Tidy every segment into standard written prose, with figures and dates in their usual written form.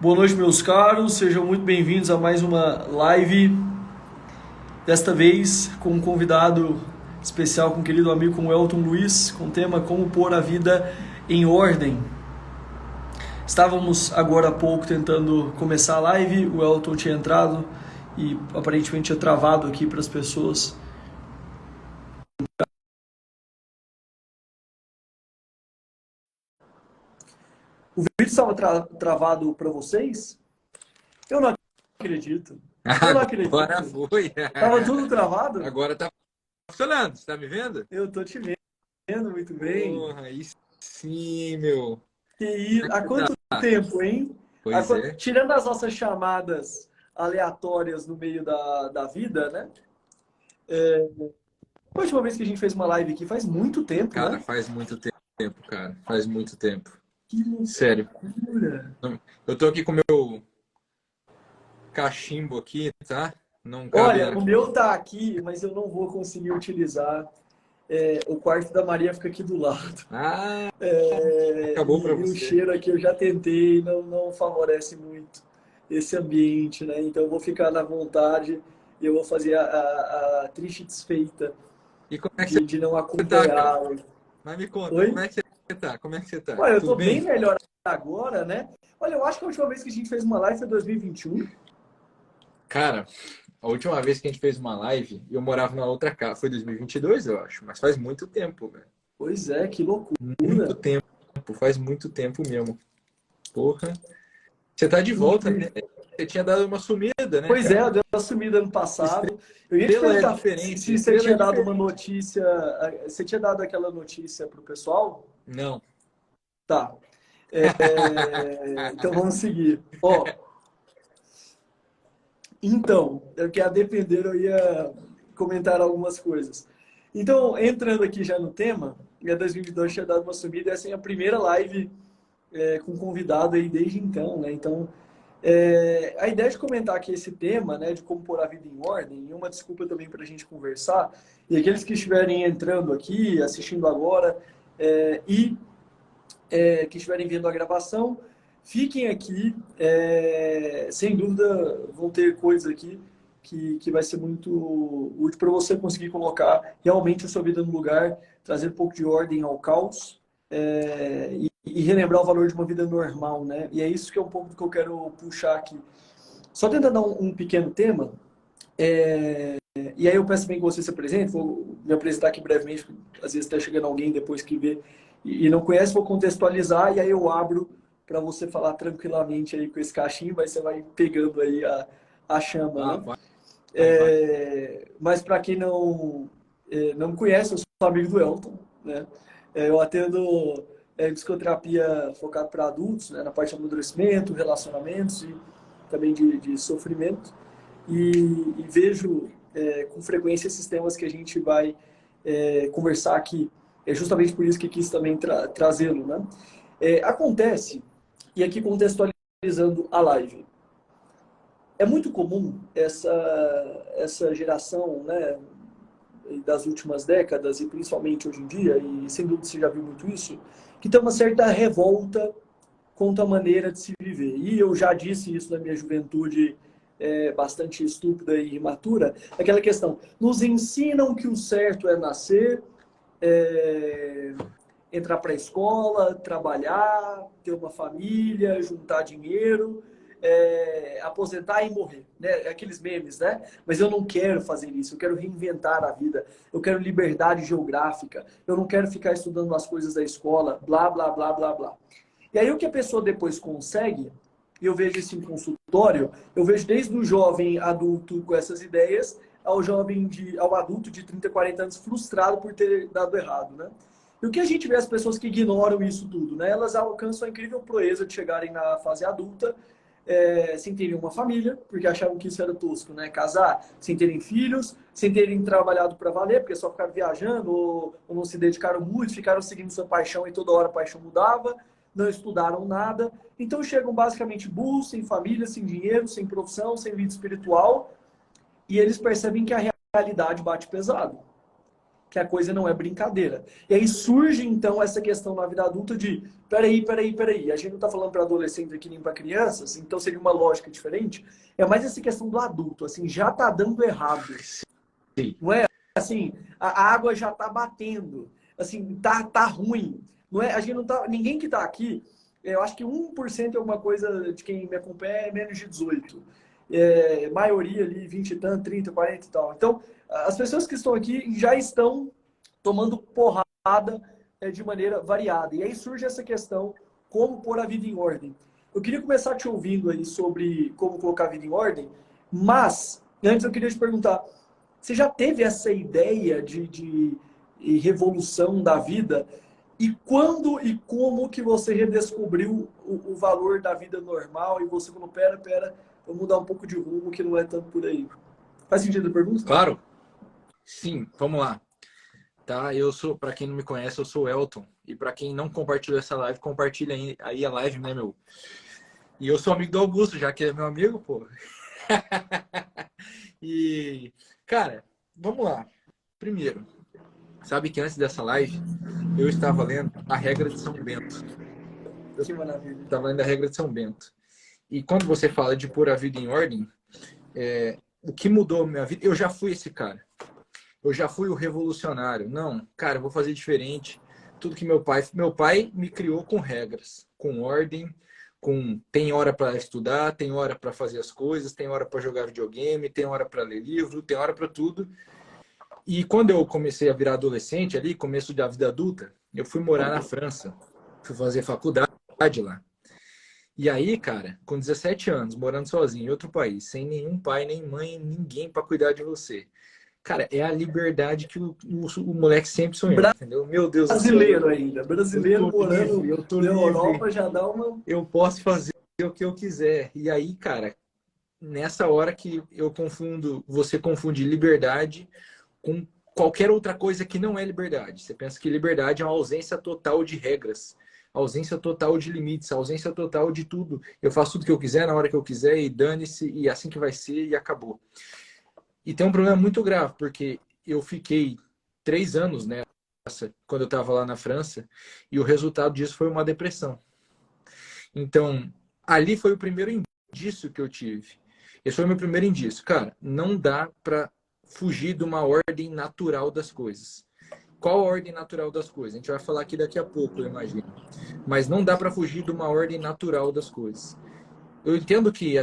Boa noite, meus caros. Sejam muito bem-vindos a mais uma live. Desta vez com um convidado especial, com um querido amigo, com o Elton Luiz, com o tema Como Pôr a Vida em Ordem. Estávamos agora há pouco tentando começar a live, o Elton tinha entrado e aparentemente tinha travado aqui para as pessoas. O vídeo estava travado para vocês? Eu não acredito. Eu não Agora acredito. foi. Estava tudo travado? Agora tá funcionando. Você tá me vendo? Eu tô te vendo muito bem. Porra, aí sim, meu. Há quanto tempo, hein? Pois é. Tirando as nossas chamadas aleatórias no meio da vida, né? A última vez que a gente fez uma live aqui faz muito tempo, Cara, né? faz muito tempo, cara. Faz muito tempo. Que Sério. loucura! Eu tô aqui com o meu cachimbo aqui, tá? Não cabe Olha, na... o meu tá aqui, mas eu não vou conseguir utilizar. O quarto da Maria fica aqui do lado. Ah, É, acabou pra e o você. cheiro aqui eu já tentei, não favorece muito esse ambiente, né? Então eu vou ficar na vontade e eu vou fazer a triste desfeita E como é que de não você tá, cara? acompanhá-lo. Mas me conta, como Oi? é que você tá? Como é que você tá? Olha, eu Tudo tô bem bem? melhor agora, né? Olha, eu acho que a última vez que a gente fez uma live foi 2021. Cara, a última vez que a gente fez uma live, eu morava na outra casa. Foi 2022, eu acho. Mas faz muito tempo, velho. Pois é, que Muito loucura. tempo, faz muito tempo mesmo. Porra. Você tá de volta, né? Você tinha dado uma sumida, né, Pois é, eu cara? dei uma sumida ano passado. Eu ia te Estrela é perguntar diferente, se você estrela é tinha dado uma diferente. notícia. Você tinha dado aquela notícia pro pessoal? Não. Tá. Então vamos seguir. Ó, então, é que a depender eu ia comentar algumas coisas. Então, entrando aqui já no tema, em 2022 tinha dado uma subida, essa é a primeira live com convidado aí desde então, né? Então, a ideia de comentar aqui esse tema, né, de como pôr a vida em ordem, e uma desculpa também para a gente conversar, e aqueles que estiverem entrando aqui, assistindo agora, e que estiverem vendo a gravação, fiquem aqui. Sem dúvida, vão ter coisas aqui que vai ser muito útil para você conseguir colocar realmente a sua vida no lugar, trazer um pouco de ordem ao caos e relembrar o valor de uma vida normal, né? E é isso que é um pouco do que eu quero puxar aqui. Só tentando dar um pequeno tema, e aí eu peço bem que você se apresente, vou me apresentar aqui brevemente, às vezes está chegando alguém depois que vê e não conhece, vou contextualizar e aí eu abro para você falar tranquilamente aí com esse cachimbo, aí você vai pegando aí a chama, Ah, né? vai, vai. Mas para quem não me conhece, eu sou amigo do Elton, né? Eu atendo psicoterapia focada para adultos, né? Na parte de amadurecimento, relacionamentos e também de sofrimento e vejo com frequência esses temas que a gente vai conversar aqui. É justamente por isso que quis também trazê-lo, né? Acontece, e aqui contextualizando a live, é muito comum essa geração, né, das últimas décadas, e principalmente hoje em dia, e sem dúvida você já viu muito isso, que tem uma certa revolta quanto à maneira de se viver. E eu já disse isso na minha juventude bastante estúpida e imatura, aquela questão, nos ensinam que o certo é nascer, é, entrar para a escola, trabalhar, ter uma família, juntar dinheiro, aposentar e morrer, né? Aqueles memes, né? Mas eu não quero fazer isso, eu quero reinventar a vida, eu quero liberdade geográfica, eu não quero ficar estudando as coisas da escola, blá, blá, blá, blá, blá. E aí o que a pessoa depois consegue, e eu vejo isso em consultório, eu vejo desde o jovem adulto com essas ideias ao adulto de 30, 40 anos frustrado por ter dado errado, né? E o que a gente vê as pessoas que ignoram isso tudo, né? Elas alcançam a incrível proeza de chegarem na fase adulta sem terem uma família, porque achavam que isso era tosco, né? Casar sem terem filhos, sem terem trabalhado para valer, porque só ficaram viajando ou não se dedicaram muito, ficaram seguindo sua paixão e toda hora a paixão mudava, não estudaram nada. Então chegam basicamente burros, sem família, sem dinheiro, sem profissão, sem vida espiritual, e eles percebem que a realidade bate pesado. que a coisa não é brincadeira. E aí surge, então, essa questão na vida adulta de peraí. A gente não está falando para adolescentes aqui nem para crianças, então seria uma lógica diferente. É mais essa questão do adulto, assim, já está dando errado. Sim. Não é assim, a água já está batendo, assim, tá ruim. Não é, a gente não tá, ninguém que está aqui, eu acho que 1% é alguma coisa de quem me acompanha é menos de 18. Maioria ali, 20 e tanto, 30, 40 e tal. Então, as pessoas que estão aqui já estão tomando porrada de maneira variada. E aí surge essa questão, como pôr a vida em ordem. Eu queria começar te ouvindo aí sobre como colocar a vida em ordem, mas antes eu queria te perguntar, você já teve essa ideia de revolução da vida? E quando e como que você redescobriu o valor da vida normal e você falou, pera, vou mudar um pouco de rumo que não é tanto por aí. Faz sentido a pergunta? Claro. Sim, vamos lá. Tá, eu sou, para quem não me conhece, eu sou o Elton. E para quem não compartilhou essa live, compartilha aí a live, né, meu? E eu sou amigo do Augusto, já que é meu amigo, pô. E, cara, vamos lá. Primeiro, sabe que antes dessa live, eu estava lendo a regra de São Bento. Eu Que maravilha. estava lendo a regra de São Bento. E quando você fala de pôr a vida em ordem, o que mudou a minha vida? Eu já fui esse cara. Eu já fui o revolucionário. Não, cara, eu vou fazer diferente. Tudo que meu pai me criou com regras, com ordem, com tem hora para estudar, tem hora para fazer as coisas, tem hora para jogar videogame, tem hora para ler livro, tem hora para tudo. E quando eu comecei a virar adolescente ali, começo da vida adulta, eu fui morar na França. Fui fazer faculdade lá. E aí, cara, com 17 anos, morando sozinho em outro país, sem nenhum pai, nem mãe, ninguém para cuidar de você. Cara, é a liberdade que o moleque sempre sonhou, entendeu? Meu Deus do céu, Brasileiro ainda. Brasileiro morando eu tô na livre, Europa já dá uma... eu posso fazer o que eu quiser. E aí, cara, nessa hora que você confunde liberdade com qualquer outra coisa que não é liberdade. Você pensa que liberdade é uma ausência total de regras, ausência total de limites, ausência total de tudo. Eu faço tudo que eu quiser, na hora que eu quiser, e dane-se, e assim que vai ser, e acabou. E tem um problema muito grave, porque eu fiquei 3 anos nessa, quando eu estava lá na França, e o resultado disso foi uma depressão. Então, ali foi o primeiro indício que eu tive. Esse foi o meu primeiro indício. Cara, não dá para fugir de uma ordem natural das coisas. Qual a ordem natural das coisas? A gente vai falar aqui daqui a pouco, eu imagino. Mas não dá para fugir de uma ordem natural das coisas. Eu entendo que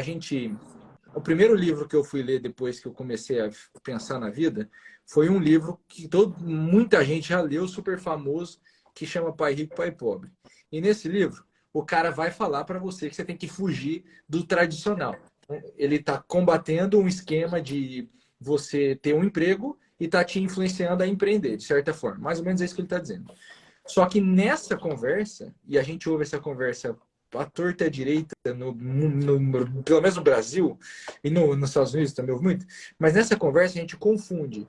o primeiro livro que eu fui ler depois que eu comecei a pensar na vida foi um livro que muita gente já leu, super famoso, que chama Pai Rico, Pai Pobre. E nesse livro, o cara vai falar para você que você tem que fugir do tradicional. Ele está combatendo um esquema de você ter um emprego e está te influenciando a empreender, de certa forma. Mais ou menos é isso que ele está dizendo. Só que nessa conversa, e a gente ouve essa conversa à torta e à direita, pelo menos no Brasil, e nos Estados Unidos também ouve muito, mas nessa conversa a gente confunde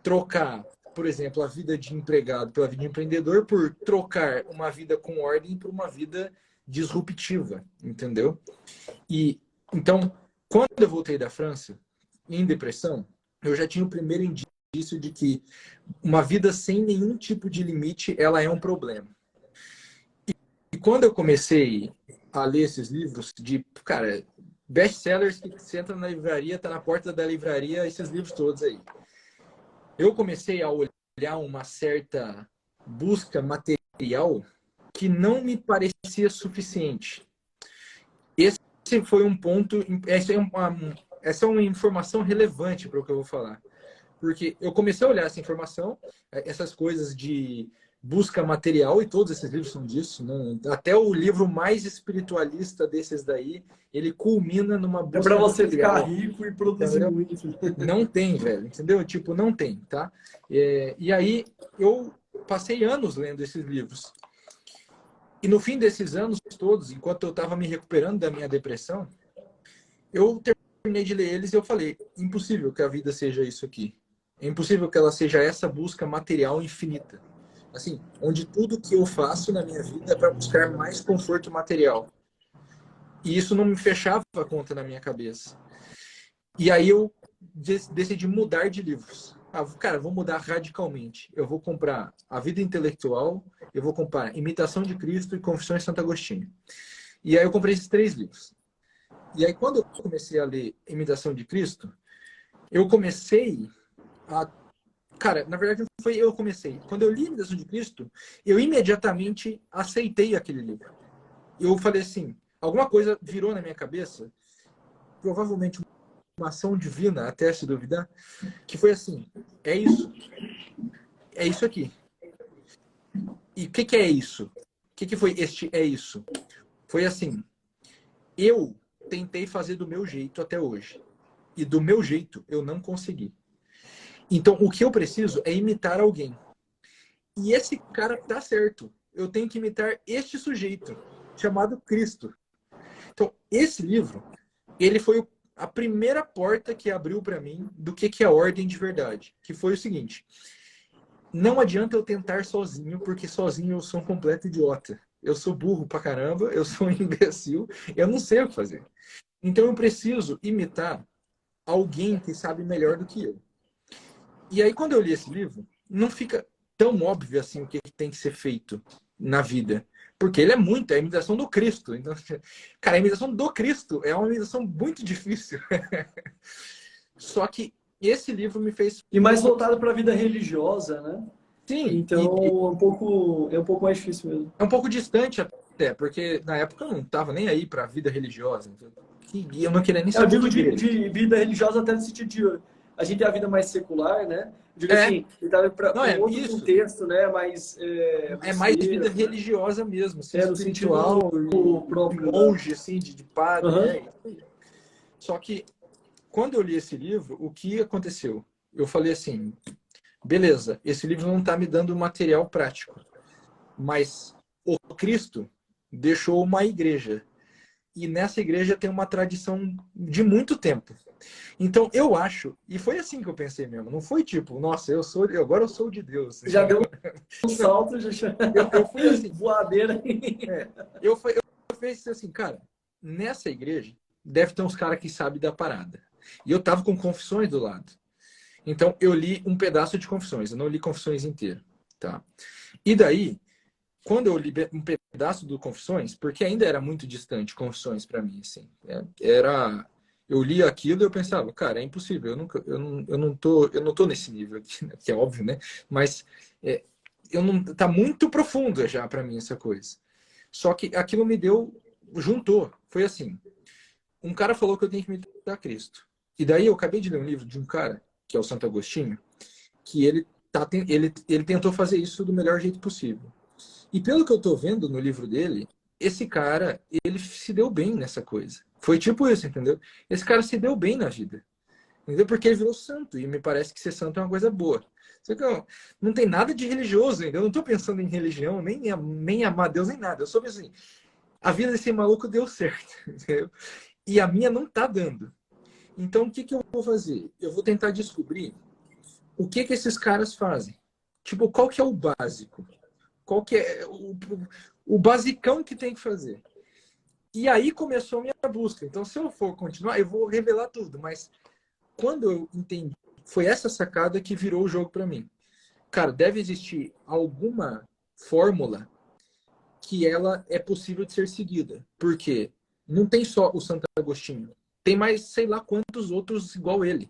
trocar, por exemplo, a vida de empregado pela vida de empreendedor por trocar uma vida com ordem por uma vida disruptiva, entendeu? E então, quando eu voltei da França, em depressão, eu já tinha o primeiro indício de que uma vida sem nenhum tipo de limite, ela é um problema. E quando eu comecei a ler esses livros de, cara, best-sellers que você entra na livraria, tá na porta da livraria, esses livros todos aí. Eu comecei a olhar uma certa busca material que não me parecia suficiente. Esse foi um ponto, essa é uma informação relevante para o que eu vou falar. Porque eu comecei a olhar essa informação, essas coisas de busca material, e todos esses livros são disso, né? Até o livro mais espiritualista desses daí, ele culmina numa É para busca você ficar material. rico e produzir Entendeu? muito. Não tem, velho, entendeu? Tipo, não tem, tá? E aí eu passei anos lendo esses livros. E no fim desses anos todos, enquanto eu estava me recuperando da minha depressão, eu terminei de ler eles e eu falei, impossível que a vida seja isso aqui. É impossível que ela seja essa busca material infinita. Assim, onde tudo que eu faço na minha vida é para buscar mais conforto material. E isso não me fechava a conta na minha cabeça. E aí eu decidi mudar de livros. cara, vou mudar radicalmente. Eu vou comprar A Vida Intelectual, eu vou comprar Imitação de Cristo e Confissões de Santo Agostinho. E aí eu comprei esses 3 livros. E aí quando eu comecei a ler Imitação de Cristo, eu comecei a... Cara, na verdade não foi eu comecei. Quando eu li Imitação de Cristo, eu imediatamente aceitei aquele livro. Eu falei assim, alguma coisa virou na minha cabeça, provavelmente uma ação divina, até se duvidar, que foi assim, é isso aqui. E o que é isso? O que foi este é isso? Foi assim, eu tentei fazer do meu jeito até hoje. E do meu jeito eu não consegui. Então, o que eu preciso é imitar alguém. E esse cara tá certo. Eu tenho que imitar este sujeito, chamado Cristo. Então, esse livro, ele foi a primeira porta que abriu para mim do que é a ordem de verdade. Que foi o seguinte, não adianta eu tentar sozinho, porque sozinho eu sou um completo idiota. Eu sou burro pra caramba, eu sou um imbecil, eu não sei o que fazer. Então eu preciso imitar alguém que sabe melhor do que eu. E aí, quando eu li esse livro, não fica tão óbvio assim o que tem que ser feito na vida. Porque ele é a imitação do Cristo. Então, cara, a imitação do Cristo é uma imitação muito difícil. Só que esse livro me fez... E mais voltado para a vida religiosa, né? Sim, Então, é um pouco mais difícil mesmo. é um pouco distante até, porque na época eu não estava nem aí para a vida religiosa. E eu não queria nem Eu saber digo de igreja. de vida religiosa até no sentido de a gente tem a vida mais secular, né? Eu digo É, assim, ele estava para não, um é outro isso. contexto, né? Mais É mais vida austero, né? religiosa mesmo, assim, No espiritual, sentido de próprio, né? monge, assim, de padre. Uhum. Só que quando eu li esse livro, o que aconteceu? Eu falei assim, beleza, esse livro não está me dando material prático, mas o Cristo deixou uma igreja. E nessa igreja tem uma tradição de muito tempo. Então eu acho, e foi assim que eu pensei mesmo, não foi tipo, nossa, agora eu sou de Deus. Já deu um salto, já Eu fui assim, voadeira. é, eu fiz assim, cara, nessa igreja deve ter uns caras que sabem da parada. E eu tava com Confissões do lado. Então eu li um pedaço de Confissões, eu não li Confissões inteiro, tá? E daí, quando eu li um pedaço do Confissões, porque ainda era muito distante Confissões para mim, assim, eu li aquilo e eu pensava, cara, é impossível, eu não tô nesse nível aqui, né? Que é óbvio, né? Mas eu não tá muito profundo já para mim essa coisa. Só que aquilo juntou, foi assim, um cara falou que eu tenho que imitar Cristo. E daí eu acabei de ler um livro de um cara, que é o Santo Agostinho, que ele tentou fazer isso do melhor jeito possível. E pelo que eu tô vendo no livro dele, esse cara, ele se deu bem nessa coisa. Foi tipo isso, entendeu? Esse cara se deu bem na vida. Entendeu? Porque ele virou santo. E me parece que ser santo é uma coisa boa. Só que não tem nada de religioso ainda. Eu não tô pensando em religião, nem amar Deus, nem nada. Eu só penso assim, a vida desse maluco deu certo. Entendeu? E a minha não tá dando. Então, o que eu vou fazer? Eu vou tentar descobrir o que esses caras fazem. Tipo, qual que é o básico? Qual que é o basicão que tem que fazer? E aí começou a minha busca. Então, se eu for continuar, eu vou revelar tudo. Mas quando eu entendi, foi essa sacada que virou o jogo para mim. Cara, deve existir alguma fórmula que ela é possível de ser seguida. Porque não tem só o Santo Agostinho. Tem mais sei lá quantos outros igual ele.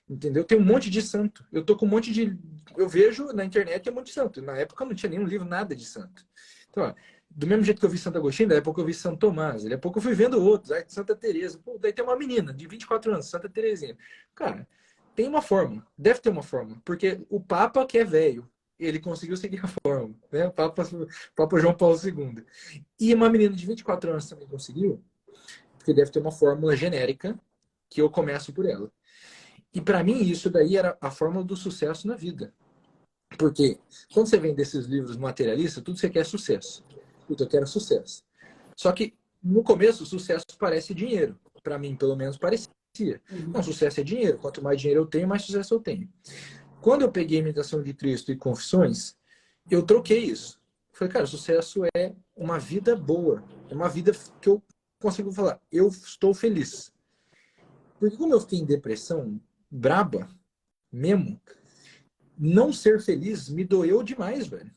Entendeu? Tem um monte de santo. Eu tô com um monte de... Eu vejo na internet um monte de santo. Na época não tinha nenhum livro, nada de santo. Então, ó, do mesmo jeito que eu vi Santo Agostinho, daí a pouco eu vi Santo Tomás. Daí a pouco eu fui vendo outros. Aí, Santa Teresa. Pô, daí tem uma menina de 24 anos, Santa Teresinha. Cara, tem uma fórmula. Deve ter uma fórmula. Porque o Papa, que é velho, ele conseguiu seguir a fórmula. Né? O Papa João Paulo II. E uma menina de 24 anos também conseguiu. Porque deve ter uma fórmula genérica que eu começo por ela. E para mim isso daí era a fórmula do sucesso na vida. Porque quando você vem desses livros materialistas, tudo você quer é sucesso. Puta, eu quero sucesso. Só que no começo o sucesso parece dinheiro. Para mim, pelo menos, parecia. Não, sucesso é dinheiro. Quanto mais dinheiro eu tenho, mais sucesso eu tenho. Quando eu peguei Imitação de Cristo e Confissões, eu troquei isso. Falei, cara, sucesso é uma vida boa. É uma vida que eu consigo falar, eu estou feliz. Porque como eu fiquei em depressão braba, mesmo, não ser feliz me doeu demais, velho.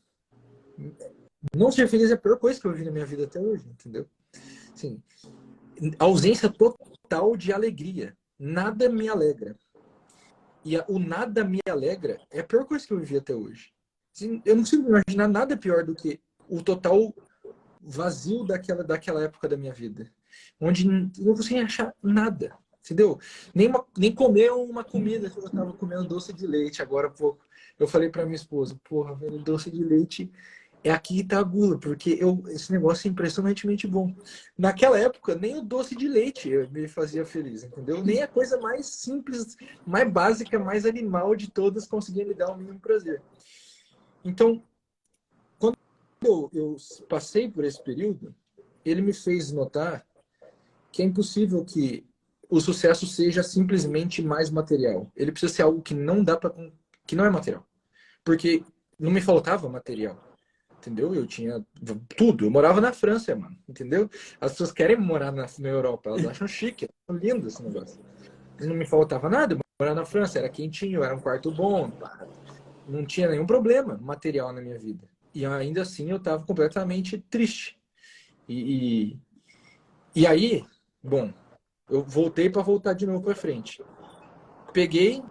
Não ser feliz é a pior coisa que eu vi na minha vida até hoje, entendeu? Assim, ausência total de alegria. Nada me alegra. E o nada me alegra é a pior coisa que eu vivi até hoje. Assim, eu não consigo imaginar nada pior do que o total vazio daquela época da minha vida. Onde eu não conseguia achar nada. Entendeu? Nem comer uma comida que eu estava comendo doce de leite agora há pouco. Eu falei para minha esposa, porra, velho, doce de leite é aqui em Itagula, porque esse negócio é impressionantemente bom. Naquela época, nem o doce de leite me fazia feliz, entendeu? Nem a coisa mais simples, mais básica, mais animal de todas conseguia me dar o mínimo prazer. Então, quando eu passei por esse período, ele me fez notar que é impossível que o sucesso seja simplesmente mais material. Ele precisa ser algo que não dá para, que não é material. Porque não me faltava material. Entendeu? Eu tinha tudo. Eu morava na França, mano. Entendeu? As pessoas querem morar na Europa. Elas acham chique. Acham lindo esse negócio. Não me faltava nada. Eu morava na França. Era quentinho. Era um quarto bom. Não tinha nenhum problema material na minha vida. E ainda assim eu estava completamente triste. E aí, bom, eu voltei para voltar de novo para frente. Peguei,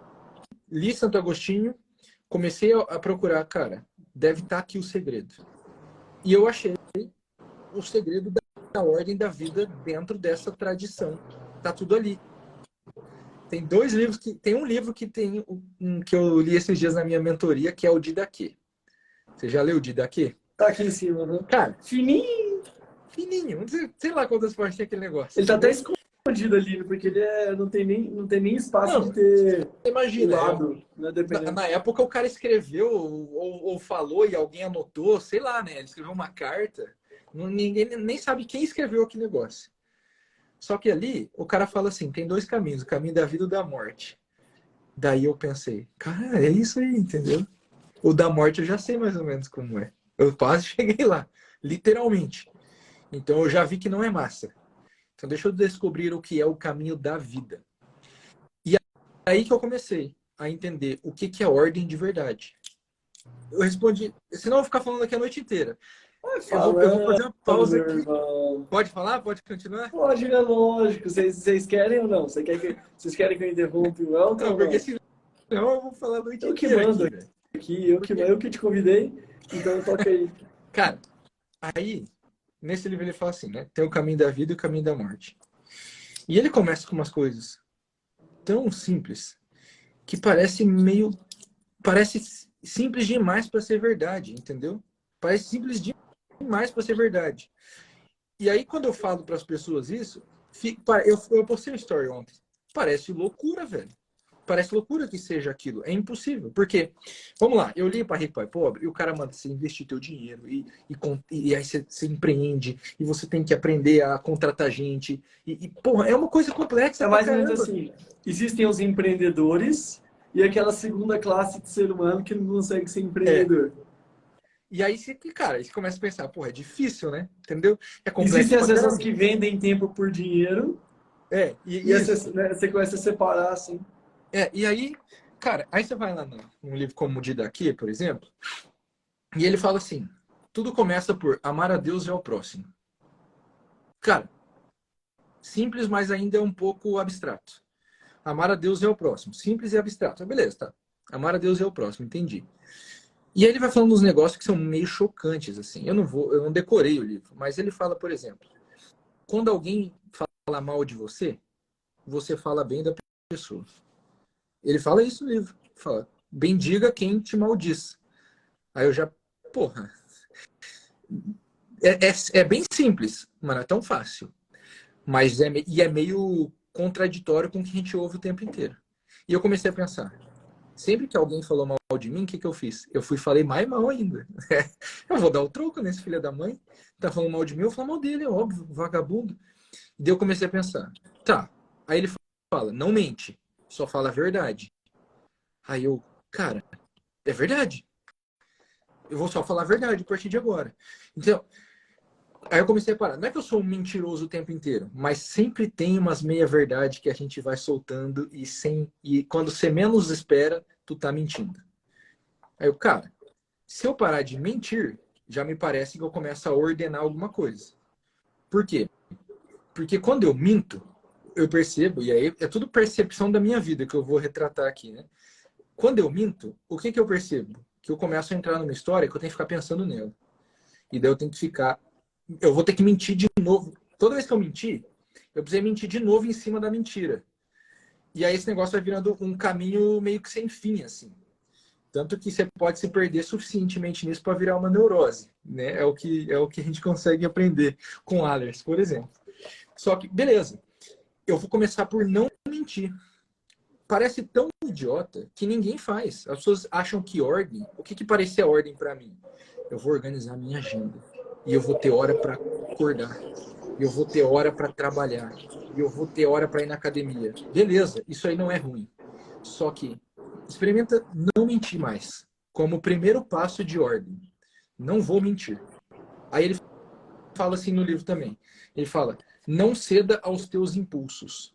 li Santo Agostinho, comecei a procurar, cara, deve estar aqui o segredo. E eu achei o segredo da ordem da vida dentro dessa tradição. Tá tudo ali. Tem dois livros tem um livro que que eu li esses dias na minha mentoria, que é o Didaquê. Você já leu o Didaquê? Tá aqui em cima, né? Cara, fininho, fininho. Sei lá quantas páginas tem aquele negócio. Ele tá até escondido ali, porque ele não tem nem espaço Não, de ter o imagina, lado, né? Dependendo. na época o cara escreveu ou falou e alguém anotou, sei lá, né? Ele escreveu uma carta. Ninguém nem sabe quem escreveu aquele negócio. Só que ali o cara fala assim: tem dois caminhos, o caminho da vida e o da morte. Daí eu pensei, cara, é isso aí, entendeu? O da morte eu já sei mais ou menos como é. Eu quase cheguei lá, literalmente. Então eu já vi que não é massa. Então deixa eu descobrir o que é o caminho da vida. E aí que eu comecei a entender o que é ordem de verdade. Eu respondi, senão eu vou ficar falando aqui a noite inteira. Eu vou fazer uma pausa Meu aqui. irmão. Pode falar? Pode continuar? Pode, é lógico. Vocês querem ou não? Vocês querem que eu interrompa o Elton Não, ou porque não? senão eu vou falar a noite Eu que inteira mando aqui, velho. aqui, eu que te convidei, então toca aí. Cara, aí, nesse livro ele fala assim, né? Tem o caminho da vida e o caminho da morte. E ele começa com umas coisas tão simples que parece simples demais para ser verdade, entendeu? Parece simples demais para ser verdade. E aí quando eu falo para as pessoas isso, eu postei um story ontem. Parece loucura, velho. Parece loucura que seja aquilo. É impossível. Porque, vamos lá, eu li para Rico Pai Pobre e o cara manda você investir teu dinheiro e aí você empreende e você tem que aprender a contratar gente. Porra, é uma coisa complexa É pra mais ou menos caramba. assim, existem os empreendedores e aquela segunda classe de ser humano que não consegue ser É. empreendedor. E aí, cara, você começa a pensar, porra, é difícil, né? Entendeu? É complexo Existem as pra pessoas caramba. que vendem tempo por dinheiro e Isso. você começa a separar, assim. E aí, cara, aí você vai lá num livro como o Daqui, por exemplo, e ele fala assim: tudo começa por amar a Deus e ao próximo. Cara, simples, mas ainda é um pouco abstrato. Amar a Deus e ao próximo. Simples e abstrato. Beleza, tá. Amar a Deus e ao próximo, entendi. E aí ele vai falando uns negócios que são meio chocantes, assim. Eu não decorei o livro, mas ele fala, por exemplo, quando alguém fala mal de você, você fala bem da pessoa. Ele fala isso no livro. Fala, bendiga quem te maldiz. Aí eu já, porra. É bem simples, mas não é tão fácil. Mas é meio contraditório com o que a gente ouve o tempo inteiro. E eu comecei a pensar, sempre que alguém falou mal de mim, o que eu fiz? Eu fui e falei mais mal ainda. Eu vou dar o troco nesse filho da mãe. Tá falando mal de mim, eu vou falar mal dele, é óbvio, vagabundo. E daí eu comecei a pensar, tá. Aí ele fala, não mente, só fala a verdade. Aí eu, cara, é verdade. Eu vou só falar a verdade a partir de agora. Então, aí eu comecei a parar. Não é que eu sou um mentiroso o tempo inteiro, mas sempre tem umas meia-verdade que a gente vai soltando e quando você menos espera, tu tá mentindo. Aí eu, cara, se eu parar de mentir, já me parece que eu começo a ordenar alguma coisa. Por quê? Porque quando eu minto, eu percebo, e aí é tudo percepção da minha vida que eu vou retratar aqui, né? Quando eu minto, o que eu percebo? Que eu começo a entrar numa história que eu tenho que ficar pensando nela. E daí eu tenho que ficar. Eu vou ter que mentir de novo. Toda vez que eu mentir, eu precisei mentir de novo em cima da mentira. E aí esse negócio vai virando um caminho meio que sem fim, assim. Tanto que você pode se perder suficientemente nisso para virar uma neurose, né? É o que a gente consegue aprender com Allers, por exemplo. Só que, beleza, eu vou começar por não mentir. Parece tão idiota que ninguém faz. As pessoas acham que ordem, o que parecia ordem para mim? Eu vou organizar minha agenda e eu vou ter hora para acordar, e eu vou ter hora para trabalhar, e eu vou ter hora para ir na academia. Beleza, isso aí não é ruim. Só que experimenta não mentir mais, como primeiro passo de ordem. Não vou mentir. Aí ele fala assim no livro também. Ele fala, não ceda aos teus impulsos.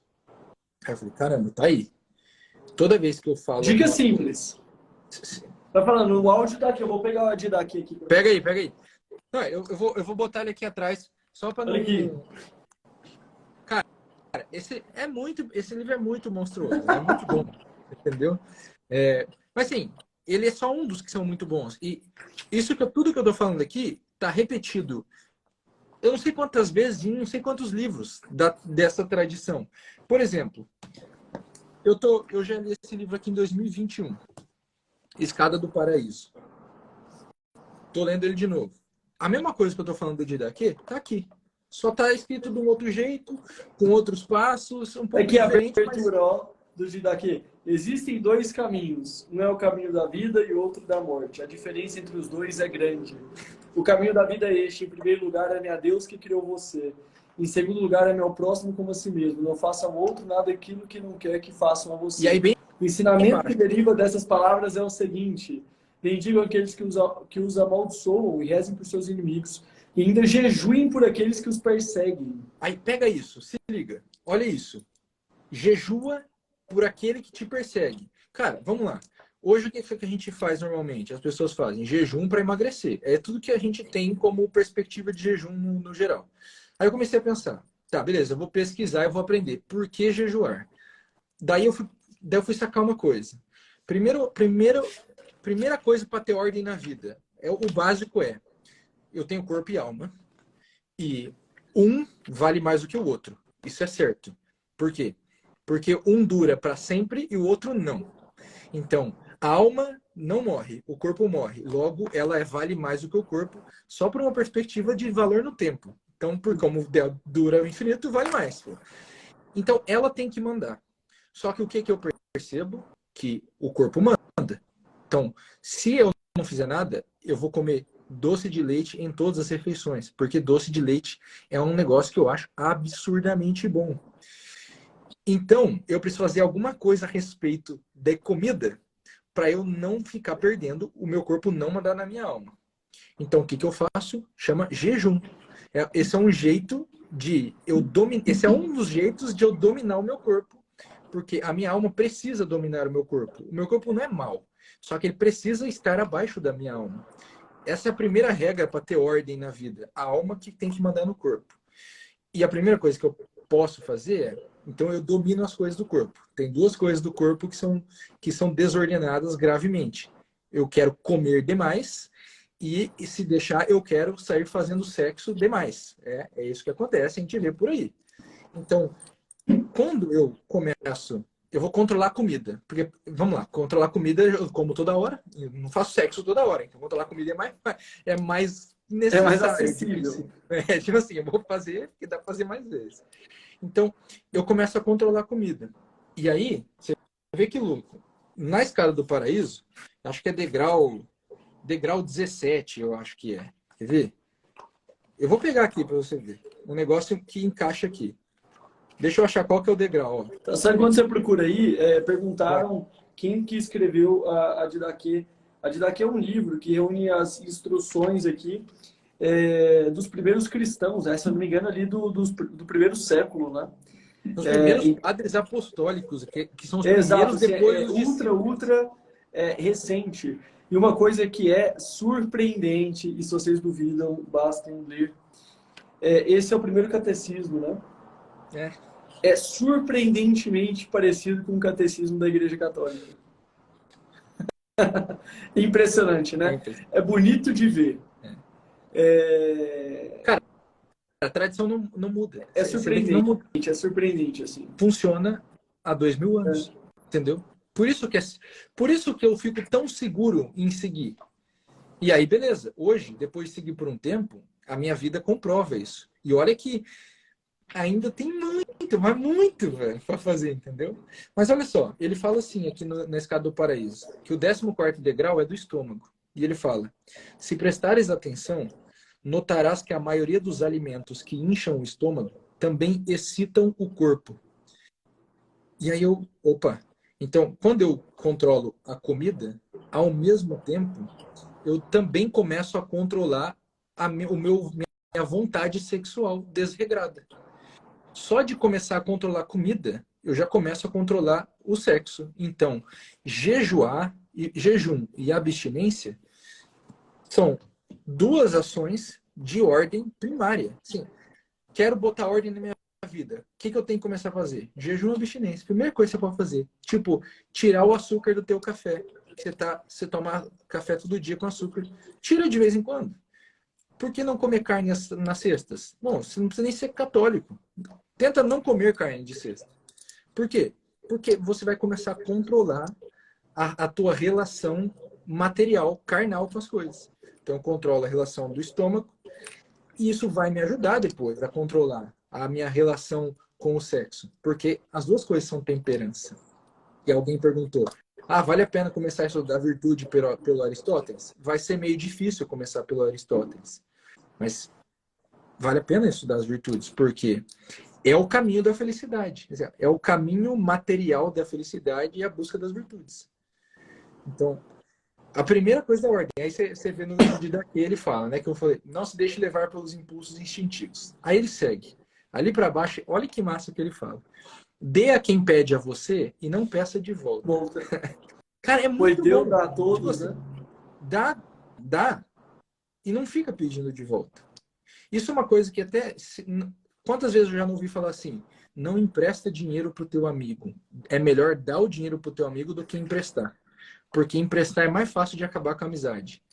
Aí eu falei, caramba, tá aí. Toda vez que eu falo Dica alguma simples. coisa... Tá falando, o áudio daqui, eu vou pegar o áudio daqui aqui. Pega aí, pega aí. Não, eu vou botar ele aqui atrás, só para não... Olha aqui. Cara, esse livro é muito monstruoso, é muito bom, entendeu? Mas assim, ele é só um dos que são muito bons. E tudo que eu tô falando aqui tá repetido. Eu não sei quantas vezes em não sei quantos livros dessa tradição. Por exemplo, eu já li esse livro aqui em 2021, Escada do Paraíso. Tô lendo ele de novo. A mesma coisa que eu tô falando do Didaquê, tá aqui. Só tá escrito de um outro jeito, com outros passos, um pouco Aqui a diferente. abertura, ó, do Didaquê. Existem dois caminhos. Um é o caminho da vida e o outro da morte. A diferença entre os dois é grande. O caminho da vida é este. Em primeiro lugar, é a Deus que criou você. Em segundo lugar, é meu próximo como a si mesmo. Não faça ao outro nada aquilo que não quer que façam a você. E aí, bem O ensinamento embaixo. que deriva dessas palavras é o seguinte: bendigam aqueles que os amaldiçoam e rezem por seus inimigos. E ainda jejuem por aqueles que os perseguem. Aí pega isso, se liga. Olha isso. Jejua por aquele que te persegue. Cara, vamos lá. Hoje o que a gente faz normalmente? As pessoas fazem jejum para emagrecer. É tudo que a gente tem como perspectiva de jejum no geral. Aí eu comecei a pensar, tá, beleza, eu vou pesquisar, eu vou aprender por que jejuar. Daí eu fui sacar uma coisa. Primeira coisa para ter ordem na vida, o básico é, eu tenho corpo e alma, e um vale mais do que o outro. Isso é certo. Por quê? Porque um dura para sempre e o outro não. Então, a alma não morre, o corpo morre. Logo, ela vale mais do que o corpo, só por uma perspectiva de valor no tempo. Então, por como dura o infinito, vale mais. Então, ela tem que mandar. Só que o que eu percebo? Que o corpo manda. Então, se eu não fizer nada, eu vou comer doce de leite em todas as refeições, porque doce de leite é um negócio que eu acho absurdamente bom. Então, eu preciso fazer alguma coisa a respeito da comida para eu não ficar perdendo, o meu corpo não mandar na minha alma. Então, o que eu faço? Chama jejum. Esse é um jeito de esse é um dos jeitos de eu dominar o meu corpo, porque a minha alma precisa dominar o meu corpo. O meu corpo não é mau, só que ele precisa estar abaixo da minha alma. Essa é a primeira regra para ter ordem na vida. A alma que tem que mandar no corpo. E a primeira coisa que eu posso fazer é, então eu domino as coisas do corpo. Tem duas coisas do corpo que são desordenadas gravemente. Eu quero comer demais e se deixar, eu quero sair fazendo sexo demais. É isso que acontece, a gente vê por aí. Então, quando eu começo, eu vou controlar a comida. Porque, vamos lá, controlar a comida eu como toda hora, eu não faço sexo toda hora. Então, controlar a comida é mais necessário. É mais acessível. Tipo assim, eu vou fazer porque dá pra fazer mais vezes. Então, eu começo a controlar a comida. E aí, você vê que louco. Na escada do paraíso, acho que é degrau 17, eu acho que é. Quer ver? Eu vou pegar aqui para você ver. Um negócio que encaixa aqui. Deixa eu achar qual que é o degrau. Ó. Tá, sabe quando você procura aí, perguntaram quem que escreveu a Didaquê. A Didaquê é um livro que reúne as instruções aqui dos primeiros cristãos, né? Se eu não me engano, ali do primeiro século, né? Os primeiros padres apostólicos, que são os exato, primeiros depois ultra recente. E uma coisa que é surpreendente, e se vocês duvidam, bastem ler, esse é o primeiro catecismo, né? É, É surpreendentemente parecido com o catecismo da Igreja Católica. Impressionante, é né? impressionante. É bonito de ver. É. É, Cara, a tradição não muda. é Você vê que não surpreendente, muda. é surpreendente, assim. Funciona há 2000 anos. Entendeu? Por isso que eu fico tão seguro em seguir. E aí, beleza. Hoje, depois de seguir por um tempo, a minha vida comprova isso. E olha que ainda tem muito, mas muito, velho, para fazer, entendeu? Mas olha só, ele fala assim aqui na Escada do Paraíso, que o 14º degrau é do estômago. E ele fala: se prestares atenção, notarás que a maioria dos alimentos que incham o estômago também excitam o corpo. E aí opa. Então, quando eu controlo a comida, ao mesmo tempo, eu também começo a controlar minha vontade sexual desregrada. Só de começar a controlar a comida, eu já começo a controlar o sexo. Então, jejum e abstinência são duas ações de ordem primária. Sim, quero botar ordem na minha vida. O que eu tenho que começar a fazer? Jejum e abstinência. Primeira coisa que você pode fazer. Tipo, tirar o açúcar do teu café. Você toma café todo dia com açúcar. Tira de vez em quando. Por que não comer carne nas sextas? Bom, você não precisa nem ser católico. Tenta não comer carne de sexta. Por quê? Porque você vai começar a controlar a tua relação material, carnal com as coisas. Então, controla a relação do estômago, e isso vai me ajudar depois a controlar a minha relação com o sexo. Porque as duas coisas são temperança. E alguém perguntou: vale a pena começar a estudar virtude pelo Aristóteles? Vai ser meio difícil começar pelo Aristóteles. Mas vale a pena estudar as virtudes. Por quê? É o caminho da felicidade. É o caminho material da felicidade e a busca das virtudes. Então, a primeira coisa é a ordem. Aí você vê no livro de Daqui, ele fala, né? Que eu falei: não se deixe levar pelos impulsos instintivos. Aí ele segue. Ali para baixo, olha que massa que ele fala: dê a quem pede a você e não peça de volta. Volta. Cara, é Pois muito Deus bom. dá a Tipo todos, assim, né? dá e não fica pedindo de volta. Isso é uma coisa que até... Quantas vezes eu já não ouvi falar assim: não empresta dinheiro pro teu amigo. É melhor dar o dinheiro pro teu amigo do que emprestar. Porque emprestar é mais fácil de acabar com a amizade.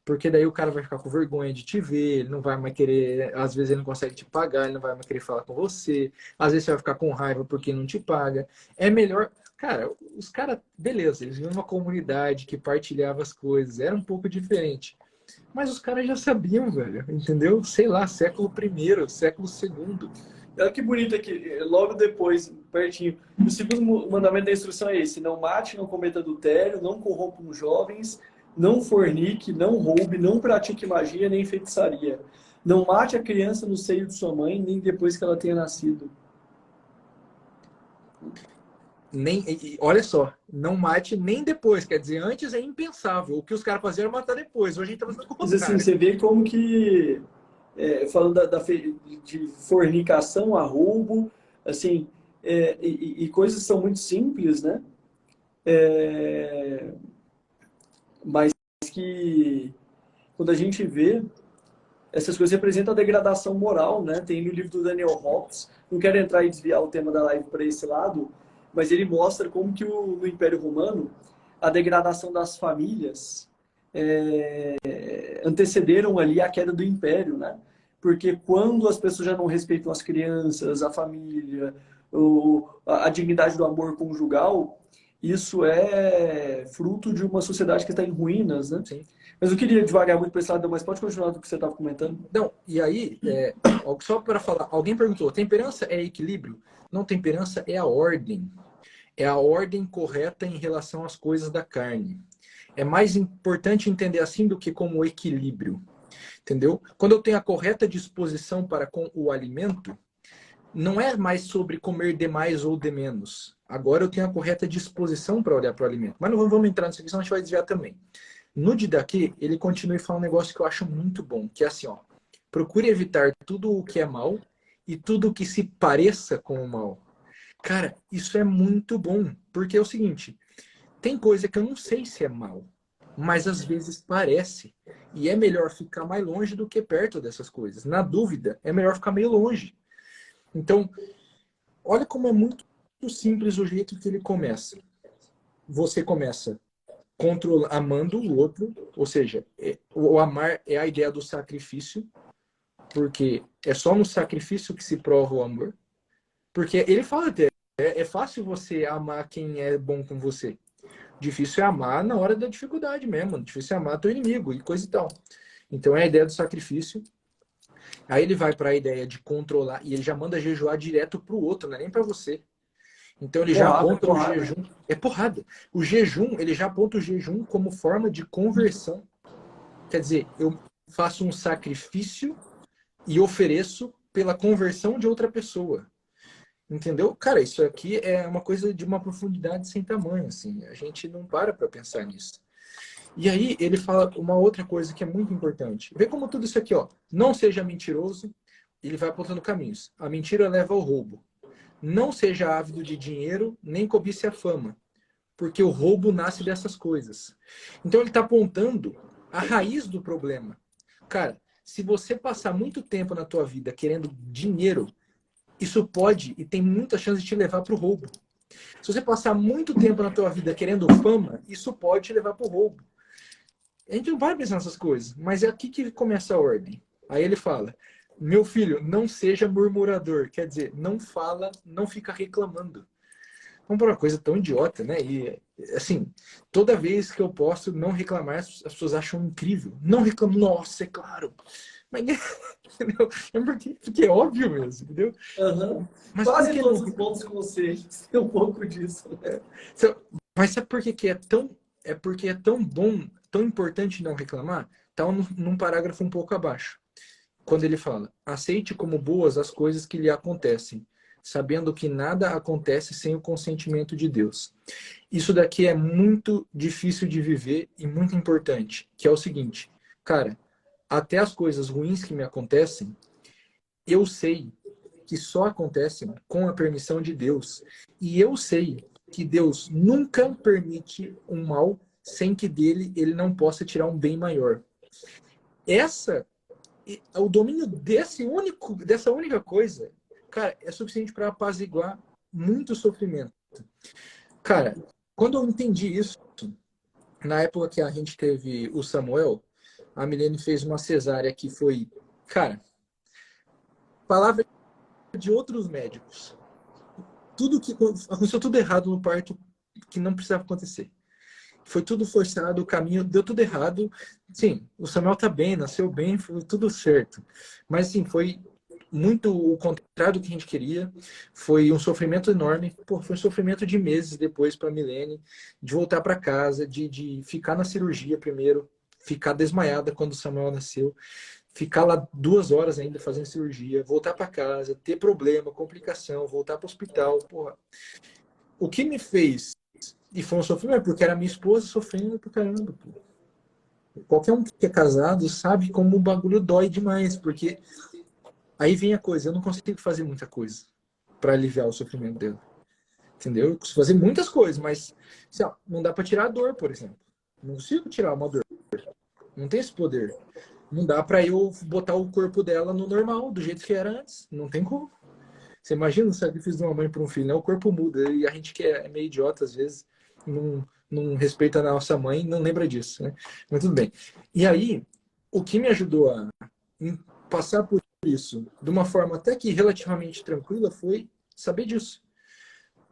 Porque daí o cara vai ficar com vergonha de te ver, ele não vai mais querer, às vezes ele não consegue te pagar, ele não vai mais querer falar com você, às vezes você vai ficar com raiva porque não te paga. É melhor, cara, os caras, beleza, eles viviam numa comunidade que partilhava as coisas, era um pouco diferente. Mas os caras já sabiam, velho, entendeu? Sei lá, século I, século II. Olha que bonito aqui, logo depois, pertinho. O segundo mandamento da instrução é esse: não mate, não cometa adultério, não corrompa os jovens, não fornique, não roube, não pratique magia nem feitiçaria. Não mate a criança no seio de sua mãe, nem depois que ela tenha nascido. Olha só, não mate nem depois, quer dizer, antes é impensável. O que os caras faziam era matar depois, hoje a gente tá fazendo o Mas assim, contrário. você vê como que, falando de fornicação a roubo, assim, e coisas que são muito simples, né? É, mas que quando a gente vê, essas coisas representam a degradação moral, né? Tem no livro do Daniel Hobbes, não quero entrar e desviar o tema da live para esse lado, mas ele mostra como que no Império Romano a degradação das famílias antecederam ali a queda do Império, né? Porque quando as pessoas já não respeitam as crianças, a família, a dignidade do amor conjugal, isso é fruto de uma sociedade que está em ruínas, né? Sim. Mas eu queria devagar muito para esse lado, mas pode continuar do que você estava comentando. Não, e aí, só para falar, alguém perguntou: temperança é equilíbrio? Não, temperança é a ordem. É a ordem correta em relação às coisas da carne. É mais importante entender assim do que como equilíbrio. Entendeu? Quando eu tenho a correta disposição para com o alimento, não é mais sobre comer de mais ou de menos. Agora eu tenho a correta disposição para olhar para o alimento. Mas não vamos entrar nisso aqui, senão a gente vai desviar também. No Didaquê, ele continua e fala um negócio que eu acho muito bom, que é assim, ó: procure evitar tudo o que é mal e tudo o que se pareça com o mal. Cara, isso é muito bom, porque é o seguinte: tem coisa que eu não sei se é mal. mas às vezes parece. E é melhor ficar mais longe do que perto dessas coisas. Na dúvida, é melhor ficar meio longe. Então, olha como é muito simples o jeito que ele começa. Você começa amando o outro, ou seja, o amar é a ideia do sacrifício, porque é só no sacrifício que se prova o amor. Porque ele fala até, é fácil você amar quem é bom com você. Difícil é amar na hora da dificuldade mesmo. Difícil é amar teu inimigo e coisa e tal. Então é a ideia do sacrifício. Aí ele vai para a ideia de controlar e ele já manda jejuar direto para o outro, não é nem para você. Então ele já aponta o jejum. É porrada. O jejum, ele já aponta o jejum como forma de conversão. Quer dizer, eu faço um sacrifício e ofereço pela conversão de outra pessoa. Entendeu? Cara, isso aqui é uma coisa de uma profundidade sem tamanho, assim. A gente não para pensar nisso. E aí ele fala uma outra coisa que é muito importante. Vê como tudo isso aqui, ó. Não seja mentiroso. Ele vai apontando caminhos. A mentira leva ao roubo. Não seja ávido de dinheiro, nem cobice a fama, porque o roubo nasce dessas coisas. Então ele está apontando a raiz do problema. Cara, se você passar muito tempo na tua vida querendo dinheiro, isso pode e tem muita chance de te levar para o roubo. Se você passar muito tempo na tua vida querendo fama, isso pode te levar para o roubo. A gente não vai pensar nessas coisas, mas é aqui que começa a ordem. Aí ele fala: meu filho, não seja murmurador. Quer dizer, não fala, não fica reclamando. Vamos para uma coisa tão idiota, né? E, assim, toda vez que eu posso não reclamar, as pessoas acham incrível. Não reclamo, nossa, é claro. Mas, entendeu? Porque é óbvio mesmo, entendeu? Uhum. Mas por Quase que todos não? os bons conselhos têm um pouco disso. Né? Mas sabe por que, que é tão. É porque é tão bom, tão importante não reclamar? Tá num parágrafo um pouco abaixo. Quando ele fala: aceite como boas as coisas que lhe acontecem, sabendo que nada acontece sem o consentimento de Deus. Isso daqui é muito difícil de viver e muito importante, que é o seguinte, cara, até as coisas ruins que me acontecem, eu sei que só acontecem com a permissão de Deus. E eu sei que Deus nunca permite um mal sem que dele ele não possa tirar um bem maior. Essa o domínio dessa única coisa, cara, é suficiente para apaziguar muito sofrimento. Cara, quando eu entendi isso, na época que a gente teve o Samuel, a Milene fez uma cesárea que foi, cara, palavra de outros médicos. Tudo que aconteceu tudo errado no parto que não precisava acontecer. Foi tudo forçado, o caminho deu tudo errado. Sim, o Samuel tá bem, nasceu bem, foi tudo certo. Mas sim, foi muito o contrário do que a gente queria. Foi um sofrimento enorme. Pô, foi um sofrimento de meses depois para a Milene, de voltar para casa, de ficar na cirurgia primeiro, ficar desmaiada quando o Samuel nasceu, ficar lá 2 horas ainda fazendo cirurgia, voltar para casa, ter problema, complicação, voltar para o hospital. Porra. O que me fez, e foi um sofrimento, porque era minha esposa sofrendo pra caramba. Pô. Qualquer um que é casado sabe como o bagulho dói demais, porque aí vem a coisa, eu não consigo fazer muita coisa para aliviar o sofrimento dela. Entendeu? Eu consigo fazer muitas coisas, mas assim, ó, não dá para tirar a dor, por exemplo. Não consigo tirar uma dor. Não tem esse poder. Não dá para eu botar o corpo dela no normal, do jeito que era antes. Não tem como. Você imagina o sacrifício de uma mãe para um filho, né? O corpo muda. E a gente que é meio idiota, às vezes, não respeita a nossa mãe, não lembra disso, né? Mas tudo bem. E aí, o que me ajudou a passar por isso de uma forma até que relativamente tranquila foi saber disso.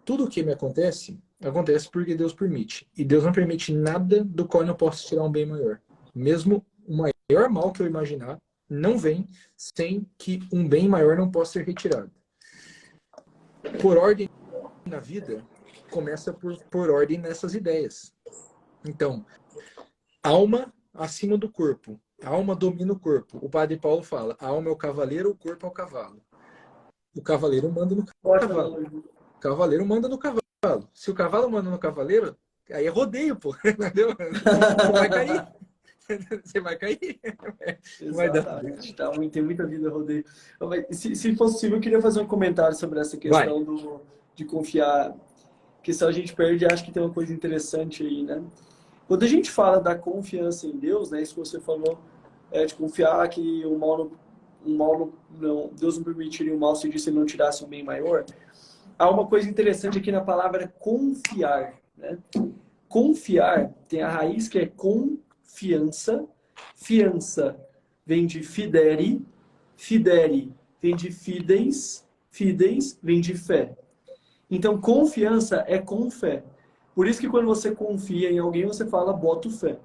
Tudo o que me acontece, acontece porque Deus permite. E Deus não permite nada do qual eu não posso tirar um bem maior. Mesmo o maior mal que eu imaginar, não vem sem que um bem maior não possa ser retirado. Por ordem na vida, começa por ordem nessas ideias. Então, alma acima do corpo. A alma domina o corpo. O padre Paulo fala: a alma é o cavaleiro, o corpo é o cavalo. O cavaleiro manda no cavalo. O cavaleiro manda no cavalo. Se o cavalo manda no cavaleiro, aí é rodeio, pô. Entendeu? Você vai cair. Você vai cair. Vai dar. Exatamente. Tá, tem muita vida rodeio. Se fosse possível, eu queria fazer um comentário sobre essa Vai. questão de confiar. Que se a gente perde, acho que tem uma coisa interessante aí, né? Quando a gente fala da confiança em Deus, né, isso que você falou, de confiar que Deus não permitiria o mal se disse ele não tirasse um bem maior, há uma coisa interessante aqui na palavra confiar, né? Confiar tem a raiz que é confiança, fiança vem de fidere, fidere vem de fides, fides vem de fé. Então, confiança é com fé. Por isso que quando você confia em alguém, você fala, boto fé.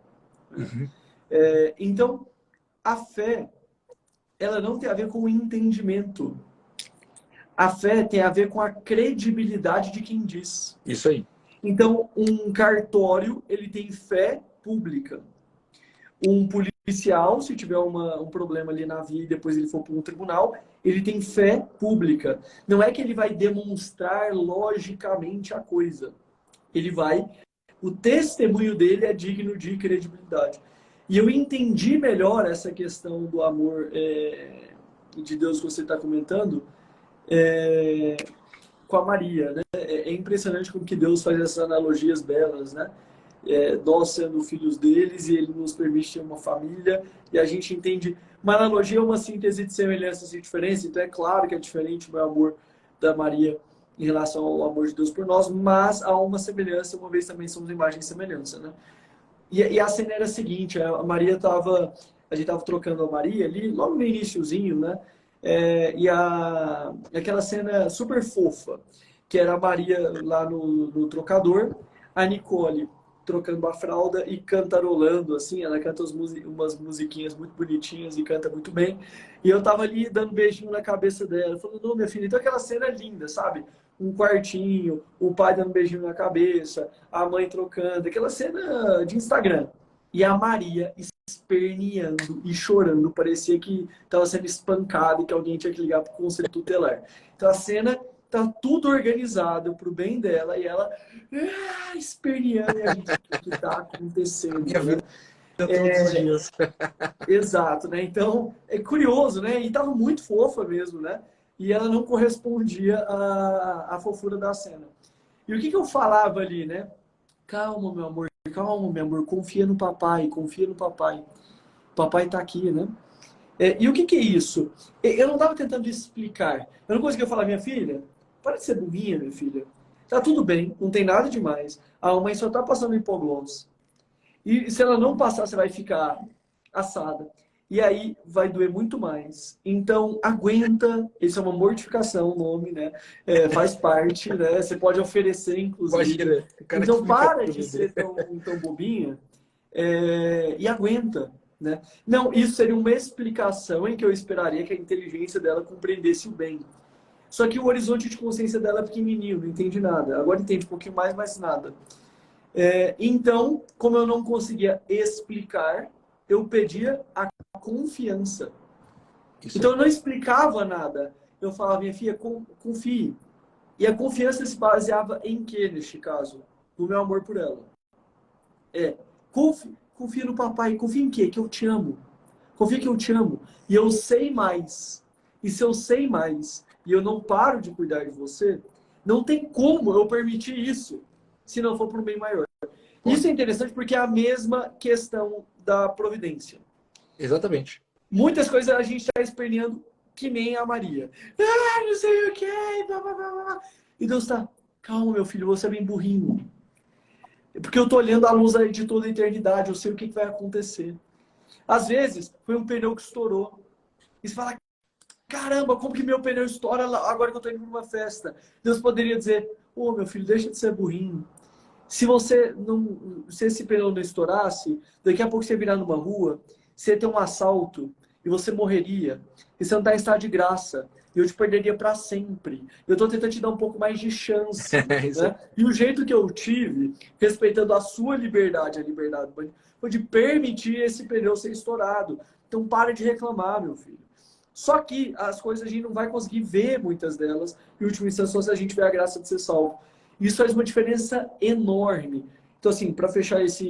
Uhum. Então, a fé, ela não tem a ver com o entendimento. A fé tem a ver com a credibilidade de quem diz. Isso aí. Então, um cartório, ele tem fé pública. Um policial, se tiver um problema ali na via e depois ele for para um tribunal, ele tem fé pública. Não é que ele vai demonstrar logicamente a coisa. Ele vai... O testemunho dele é digno de credibilidade. E eu entendi melhor essa questão do amor de Deus que você está comentando com a Maria, né? É impressionante como que Deus faz essas analogias belas, né? Nós sendo filhos deles e ele nos permite ter uma família e a gente entende... Uma analogia é uma síntese de semelhanças e diferenças, então é claro que é diferente o meu amor da Maria em relação ao amor de Deus por nós, mas há uma semelhança, uma vez também somos imagem e semelhança, né? E a cena era a seguinte, a gente estava trocando a Maria ali, logo no iniciozinho, né? Aquela cena super fofa, que era a Maria lá no trocador, a Nicole trocando a fralda e cantarolando, assim, ela canta umas musiquinhas muito bonitinhas e canta muito bem. E eu tava ali dando beijinho na cabeça dela, falando, não, minha filha, então aquela cena é linda, sabe? Um quartinho, o pai dando beijinho na cabeça, a mãe trocando, aquela cena de Instagram. E a Maria esperneando e chorando, parecia que estava sendo espancada e que alguém tinha que ligar para o conselho tutelar. Então a cena tá tudo organizado para o bem dela e ela esperneando e a gente, o que está acontecendo? Minha Né? vida todos os dias. Exato, né? Então é curioso, né? E tava muito fofa mesmo, né? E ela não correspondia à fofura da cena. E o que eu falava ali, né? Calma, meu amor, confia no papai, confia no papai. O papai tá aqui, né? E o que é isso? Eu não estava tentando explicar. Eu não conseguia falar, minha filha, para de ser burrinha, minha filha. Tá tudo bem, não tem nada demais. A mãe só tá passando hipoglós. E se ela não passar, você vai ficar assada. E aí vai doer muito mais. Então, aguenta. Isso é uma mortificação, o nome, né? Faz parte, né? Você pode oferecer, inclusive. Imagina, o cara que Então, explica para de tudo. ser tão bobinha e aguenta. Né? Não, isso seria uma explicação em que eu esperaria que a inteligência dela compreendesse o bem. Só que o horizonte de consciência dela é pequenininho, não entende nada. Agora entende um pouquinho mais, mas nada. Então, como eu não conseguia explicar, eu pedia a confiança. Então, eu não explicava nada. Eu falava, minha filha, confie. E a confiança se baseava em quê, neste caso? No meu amor por ela. Confia no papai. Confia em quê? Que eu te amo. Confia que eu te amo. E eu sei mais. E se eu sei mais e eu não paro de cuidar de você, não tem como eu permitir isso se não for para um bem maior. Isso é interessante porque é a mesma questão da providência. Exatamente. Muitas coisas a gente está esperneando que nem a Maria. Não sei o que. E Deus está, calma, meu filho, você é bem burrinho. Porque eu estou olhando a luz de toda a eternidade, eu sei o que vai acontecer. Às vezes, foi um pneu que estourou. E você fala, caramba, como que meu pneu estoura agora que eu estou indo para uma festa? Deus poderia dizer, meu filho, deixa de ser burrinho. Se esse pneu não estourasse, daqui a pouco você virar numa rua, você ia ter um assalto e você morreria. E você não está em estado de graça. E eu te perderia para sempre. Eu estou tentando te dar um pouco mais de chance. Né? E o jeito que eu tive, respeitando a sua liberdade, a liberdade, foi de permitir esse pneu ser estourado. Então, para de reclamar, meu filho. Só que as coisas a gente não vai conseguir ver muitas delas, em última instância, só se a gente tiver a graça de ser salvo. Isso faz uma diferença enorme. Então, assim, para fechar essa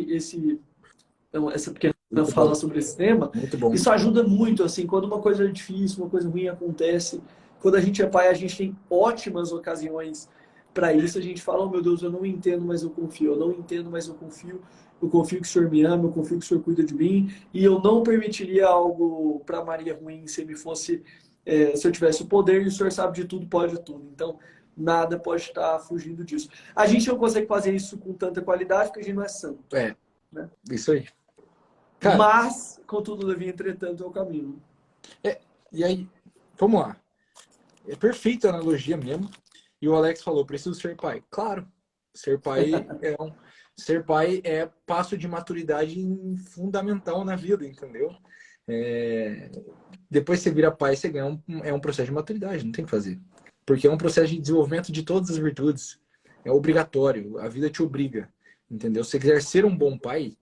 pequena fala sobre esse tema, isso ajuda muito, assim, quando uma coisa é difícil, uma coisa ruim acontece, quando a gente é pai, a gente tem ótimas ocasiões para isso, a gente fala, meu Deus, eu não entendo, mas eu confio, eu não entendo, mas eu confio, eu confio que o Senhor me ama, eu confio que o Senhor cuida de mim, e eu não permitiria algo para Maria ruim se ele fosse, se eu tivesse o poder, e o Senhor sabe de tudo, pode tudo. Então, nada pode estar fugindo disso. A gente não consegue fazer isso com tanta qualidade porque a gente não é santo, É, né? isso aí. Cara, Mas, contudo, Levi, entretanto, é o caminho. e aí, vamos lá. É perfeita a analogia mesmo. E o Alex falou, preciso ser pai. Claro, ser pai é passo de maturidade fundamental na vida, entendeu? É, depois que você vira pai, você ganha é um processo de maturidade, não tem o que fazer. Porque é um processo de desenvolvimento de todas as virtudes. É obrigatório, a vida te obriga, entendeu? Se você quiser ser um bom pai,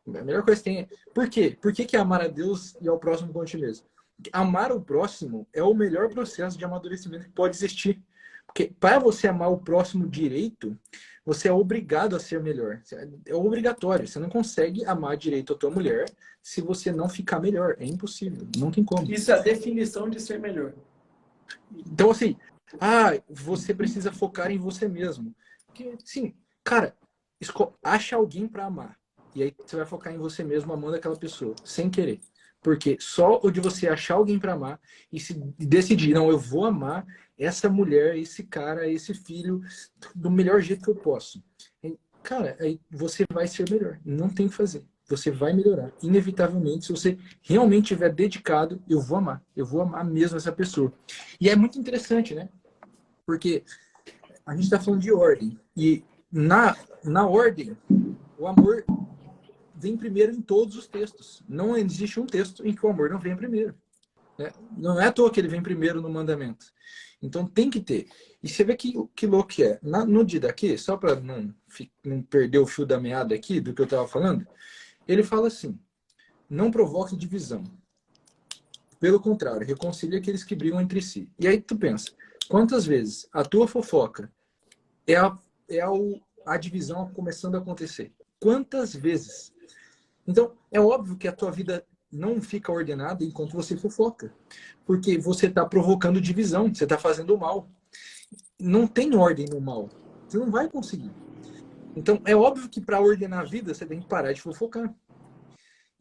a melhor coisa que tem é... Por quê? Por que amar a Deus e ao próximo como a ti mesmo? Amar o próximo é o melhor processo de amadurecimento que pode existir. Porque para você amar o próximo direito, você é obrigado a ser melhor. É obrigatório. Você não consegue amar direito a tua mulher se você não ficar melhor. É impossível. Não tem como. Isso é a definição de ser melhor. Então, assim, você precisa focar em você mesmo. Porque, sim, cara, acha alguém para amar. E aí você vai focar em você mesmo amando aquela pessoa, sem querer. Porque só o de você achar alguém para amar e se decidir, não, eu vou amar essa mulher, esse cara, esse filho do melhor jeito que eu posso. Cara, aí você vai ser melhor. Não tem o que fazer. Você vai melhorar. Inevitavelmente, se você realmente estiver dedicado, eu vou amar. Eu vou amar mesmo essa pessoa. E é muito interessante, né? Porque a gente está falando de ordem. E na ordem, o amor vem primeiro em todos os textos. Não existe um texto em que o amor não venha primeiro. Né? Não é à toa que ele vem primeiro no mandamento. Então tem que ter. E você vê que louco que é. No dia daqui, só para não perder o fio da meada aqui do que eu estava falando, ele fala assim: não provoque divisão. Pelo contrário, reconcilie aqueles que brigam entre si. E aí tu pensa, quantas vezes a tua fofoca é a divisão começando a acontecer? Quantas vezes? Então, é óbvio que a tua vida não fica ordenada enquanto você fofoca. Porque você está provocando divisão, você está fazendo mal. Não tem ordem no mal. Você não vai conseguir. Então, é óbvio que para ordenar a vida, você tem que parar de fofocar.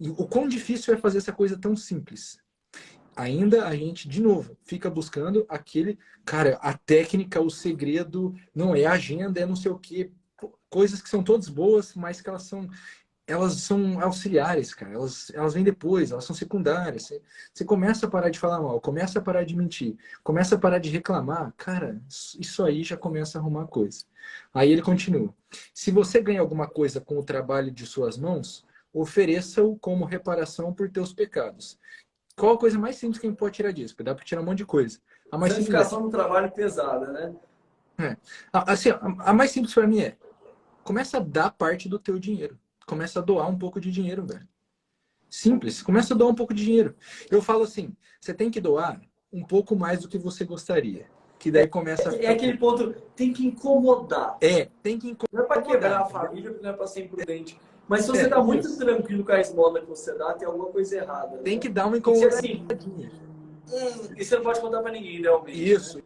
E o quão difícil é fazer essa coisa tão simples? Ainda a gente, de novo, fica buscando aquele... Cara, a técnica, o segredo, não é a agenda, é não sei o quê. Coisas que são todas boas, mas que elas são auxiliares, cara. Elas vêm depois, elas são secundárias. Você começa a parar de falar mal, começa a parar de mentir, começa a parar de reclamar. Cara, isso aí já começa a arrumar coisa. Aí ele continua. Se você ganha alguma coisa com o trabalho de suas mãos, ofereça-o como reparação por teus pecados. Qual a coisa mais simples que a gente pode tirar disso? Porque dá para tirar um monte de coisa. A mais simples Santificação no trabalho pesada, né? assim, a mais simples para mim é: começa a dar parte do teu dinheiro. Começa a doar um pouco de dinheiro, velho. Simples. Começa a doar um pouco de dinheiro. Eu falo assim, você tem que doar um pouco mais do que você gostaria. Que daí começa a É ficar... aquele ponto, tem que incomodar. Tem que Não é para quebrar incomodar, a entendeu? família, não é para ser imprudente. Mas se você está muito Isso. tranquilo com a esmola que você dá, tem alguma coisa errada, Tem né? que dar uma Tem que ser incomodadinha. assim. E você não pode contar para ninguém, realmente, né? Isso.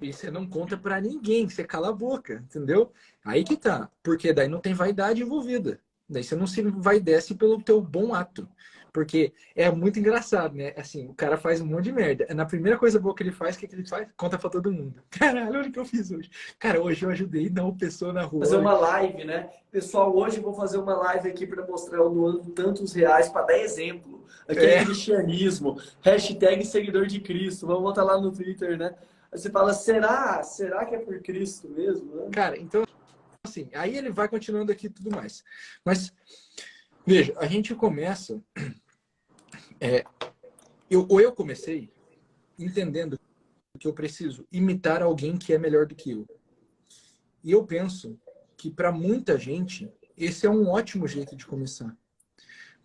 E você não conta pra ninguém, você cala a boca, entendeu? Aí que tá. Porque daí não tem vaidade envolvida. Daí você não se vaidece pelo teu bom ato. Porque é muito engraçado, né? Assim, o cara faz um monte de merda. Na primeira coisa boa que ele faz, o que ele faz? Conta pra todo mundo. Caralho, olha o que eu fiz hoje. Cara, hoje eu ajudei uma pessoa na rua. Fazer uma live, né? Pessoal, hoje eu vou fazer uma live aqui para mostrar eu doando tantos reais para dar exemplo. Aqui é cristianismo. Hashtag seguidor de Cristo. Vamos botar lá no Twitter, né? Aí você fala, será? Será que é por Cristo mesmo? Né? Cara, então, assim, aí ele vai continuando aqui e tudo mais. Mas, veja, a gente começa... eu comecei entendendo que eu preciso imitar alguém que é melhor do que eu. E eu penso que para muita gente esse é um ótimo jeito de começar.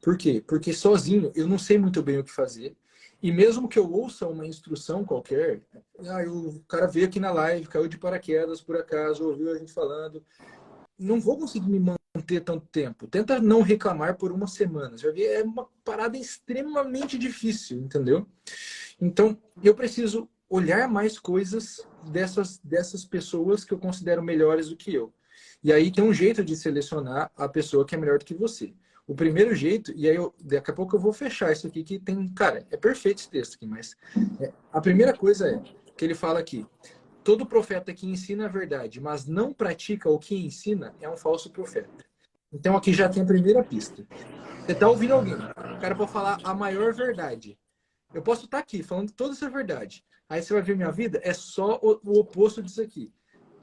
Por quê? Porque sozinho eu não sei muito bem o que fazer. E mesmo que eu ouça uma instrução qualquer, o cara veio aqui na live, caiu de paraquedas por acaso, ouviu a gente falando, não vou conseguir me manter tanto tempo. Tenta não reclamar por uma semana. Já vi, é uma parada extremamente difícil, entendeu? Então, eu preciso olhar mais coisas dessas pessoas que eu considero melhores do que eu. E aí tem um jeito de selecionar a pessoa que é melhor do que você. O primeiro jeito, e aí daqui a pouco eu vou fechar isso aqui, que tem, cara, é perfeito esse texto aqui, mas a primeira coisa é que ele fala aqui: todo profeta que ensina a verdade, mas não pratica o que ensina, é um falso profeta. Então aqui já tem a primeira pista. Você tá ouvindo alguém, o cara pode falar a maior verdade. Eu posso estar aqui falando toda essa verdade. Aí você vai ver minha vida, é só o oposto disso aqui.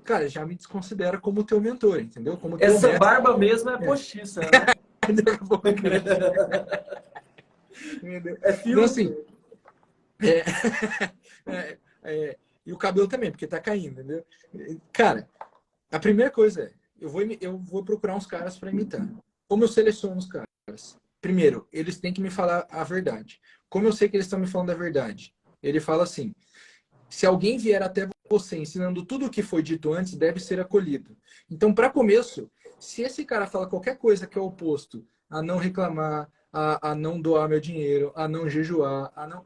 Cara, já me desconsidera como teu mentor, entendeu? Como teu Essa mestre. barba mesmo é postiça, né? Daqui a pouco cresce. É Então, filtro. assim, e o cabelo também, porque tá caindo, entendeu? Cara, a primeira coisa é, eu vou procurar uns caras para imitar. Como eu seleciono os caras? Primeiro, eles têm que me falar a verdade. Como eu sei que eles estão me falando a verdade? Ele fala assim: se alguém vier até você ensinando tudo o que foi dito antes, deve ser acolhido. Então, para começo, se esse cara fala qualquer coisa que é oposto a não reclamar, a não doar meu dinheiro, a não jejuar, a não,